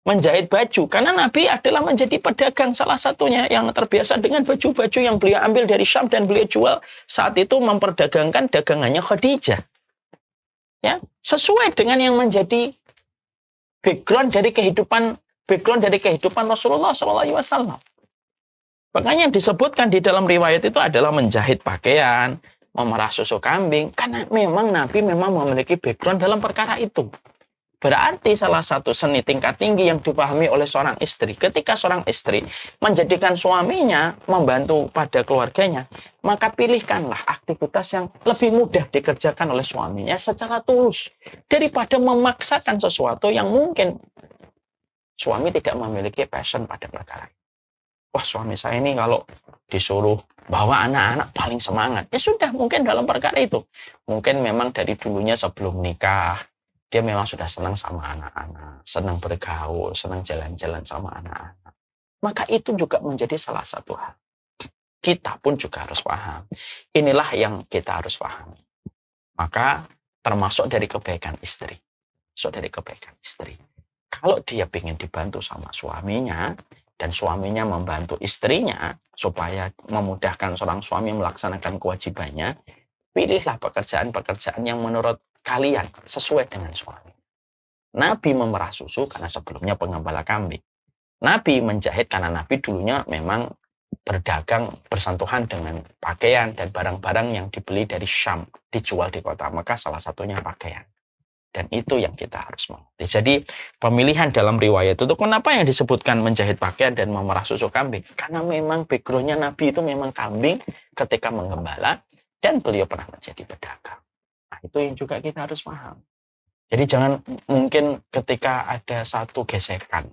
[SPEAKER 5] Menjahit baju. Karena Nabi adalah menjadi pedagang salah satunya yang terbiasa dengan baju-baju yang beliau ambil dari Syam dan beliau jual saat itu memperdagangkan dagangannya Khadijah. Ya, sesuai dengan yang menjadi background dari kehidupan Rasulullah SAW. Makanya yang disebutkan di dalam riwayat itu adalah menjahit pakaian, memerah susu kambing, karena memang Nabi memang memiliki background dalam perkara itu. Berarti salah satu seni tingkat tinggi yang dipahami oleh seorang istri, ketika seorang istri menjadikan suaminya membantu pada keluarganya, maka pilihkanlah aktivitas yang lebih mudah dikerjakan oleh suaminya secara tulus, daripada memaksakan sesuatu yang mungkin suami tidak memiliki passion pada perkara itu. Wah, suami saya ini kalau disuruh bawa anak-anak paling semangat. Ya sudah, mungkin dalam perkara itu. Mungkin memang dari dulunya sebelum nikah, dia memang sudah senang sama anak-anak, senang bergaul, senang jalan-jalan sama anak-anak. Maka itu juga menjadi salah satu hal. Kita pun juga harus paham. Inilah yang kita harus pahami. Maka termasuk dari kebaikan istri. Kalau dia ingin dibantu sama suaminya, dan suaminya membantu istrinya, supaya memudahkan seorang suami melaksanakan kewajibannya, pilihlah pekerjaan-pekerjaan yang menurut kalian sesuai dengan suami. Nabi memerah susu karena sebelumnya pengembala kambing. Nabi menjahit karena Nabi dulunya memang berdagang bersentuhan dengan pakaian dan barang-barang yang dibeli dari Syam, dijual di kota Mekah, salah satunya pakaian. Dan itu yang kita harus mengerti. Jadi pemilihan dalam riwayat itu kenapa yang disebutkan menjahit pakaian dan memerah susu kambing? Karena memang backgroundnya Nabi itu memang kambing ketika menggembala dan beliau pernah menjadi pedagang. Nah, itu yang juga kita harus paham. Jadi jangan mungkin ketika ada satu gesekan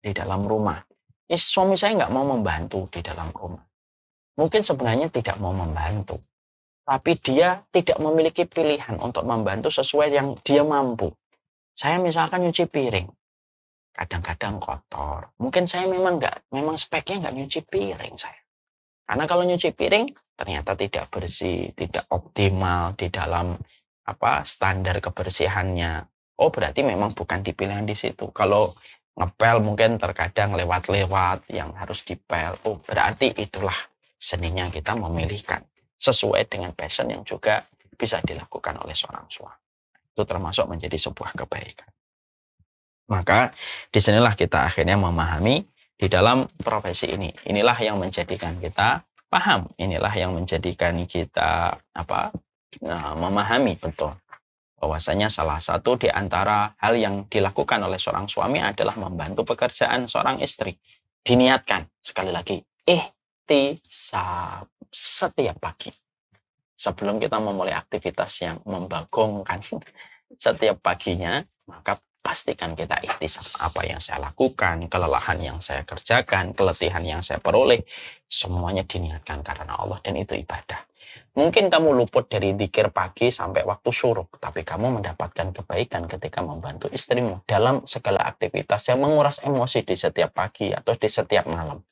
[SPEAKER 5] di dalam rumah, suami saya nggak mau membantu di dalam rumah. Mungkin sebenarnya tidak mau membantu, tapi dia tidak memiliki pilihan untuk membantu sesuai yang dia mampu. Saya misalkan nyuci piring, kadang-kadang kotor. Mungkin saya memang speknya nggak nyuci piring saya. Karena kalau nyuci piring ternyata tidak bersih, tidak optimal di dalam standar kebersihannya. Oh, berarti memang bukan di pilihan di situ. Kalau ngepel mungkin terkadang lewat-lewat yang harus dipel. Oh, berarti itulah seninya kita memilihkan sesuai dengan passion yang juga bisa dilakukan oleh seorang suami. Itu termasuk menjadi sebuah kebaikan. Maka disinilah kita akhirnya memahami di dalam profesi ini. Inilah yang menjadikan kita paham. Inilah yang menjadikan kita memahami betul bahwasanya salah satu di antara hal yang dilakukan oleh seorang suami adalah membantu pekerjaan seorang istri. Diniatkan sekali lagi, ihtisab setiap pagi. Sebelum kita memulai aktivitas yang membagongkan setiap paginya, maka pastikan kita ihtisab apa yang saya lakukan, kelelahan yang saya kerjakan, keletihan yang saya peroleh, semuanya diniatkan karena Allah dan itu ibadah. Mungkin kamu luput dari zikir pagi sampai waktu syuruk, tapi kamu mendapatkan kebaikan ketika membantu istrimu dalam segala aktivitas yang menguras emosi di setiap pagi atau di setiap malam.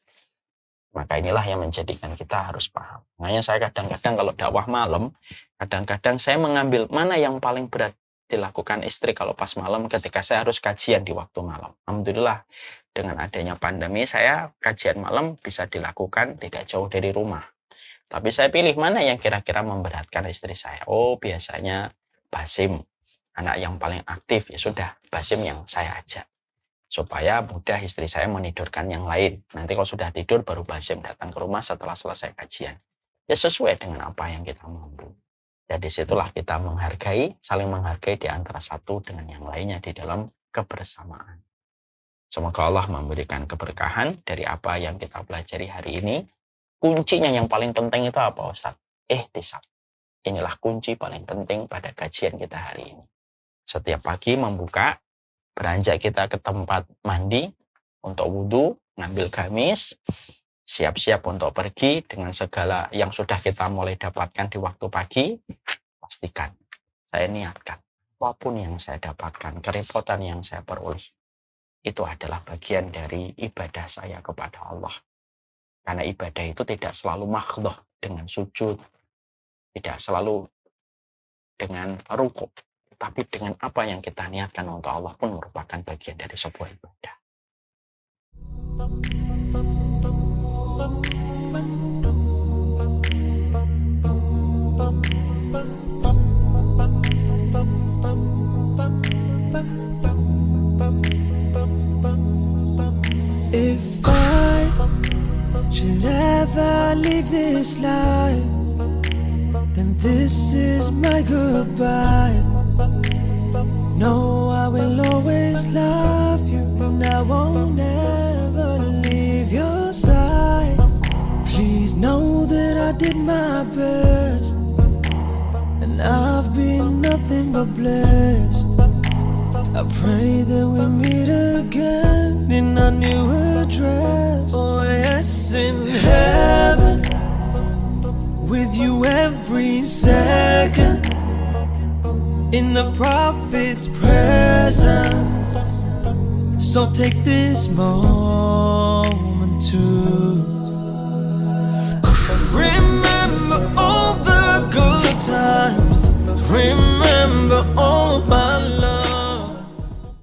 [SPEAKER 5] Maka inilah yang menjadikan kita harus paham. Makanya saya kadang-kadang kalau dakwah malam, kadang-kadang saya mengambil mana yang paling berat dilakukan istri kalau pas malam ketika saya harus kajian di waktu malam. Alhamdulillah dengan adanya pandemi saya kajian malam bisa dilakukan tidak jauh dari rumah. Tapi saya pilih mana yang kira-kira memberatkan istri saya. Oh, biasanya Basim, anak yang paling aktif, ya sudah Basim yang saya ajak. Supaya mudah istri saya menidurkan yang lain. Nanti kalau sudah tidur baru Basim datang ke rumah setelah selesai kajian. Ya sesuai dengan apa yang kita mampu. Ya disitulah kita saling menghargai di antara satu dengan yang lainnya di dalam kebersamaan. Semoga Allah memberikan keberkahan dari apa yang kita pelajari hari ini. Kuncinya yang paling penting itu apa, Ustaz? Ihtisab. Inilah kunci paling penting pada kajian kita hari ini. Setiap pagi membuka, beranjak kita ke tempat mandi untuk wudhu, ngambil gamis, siap-siap untuk pergi dengan segala yang sudah kita mulai dapatkan di waktu pagi. Pastikan, saya niatkan, apapun yang saya dapatkan, kerepotan yang saya peroleh, itu adalah bagian dari ibadah saya kepada Allah. Karena ibadah itu tidak selalu makhdoh dengan sujud, tidak selalu dengan rukuk, tapi dengan apa yang kita niatkan untuk Allah pun merupakan bagian dari sebuah ibadah.
[SPEAKER 4] If I should ever leave this life, then this is my goodbye. No, I will always love you, and I won't ever leave your side. Please know that I did my best, and I've been nothing but blessed. I pray that we meet again in our new address. Oh yes, in heaven, with you every second, in the Prophet's presence. So take this moment to remember all the good times, remember all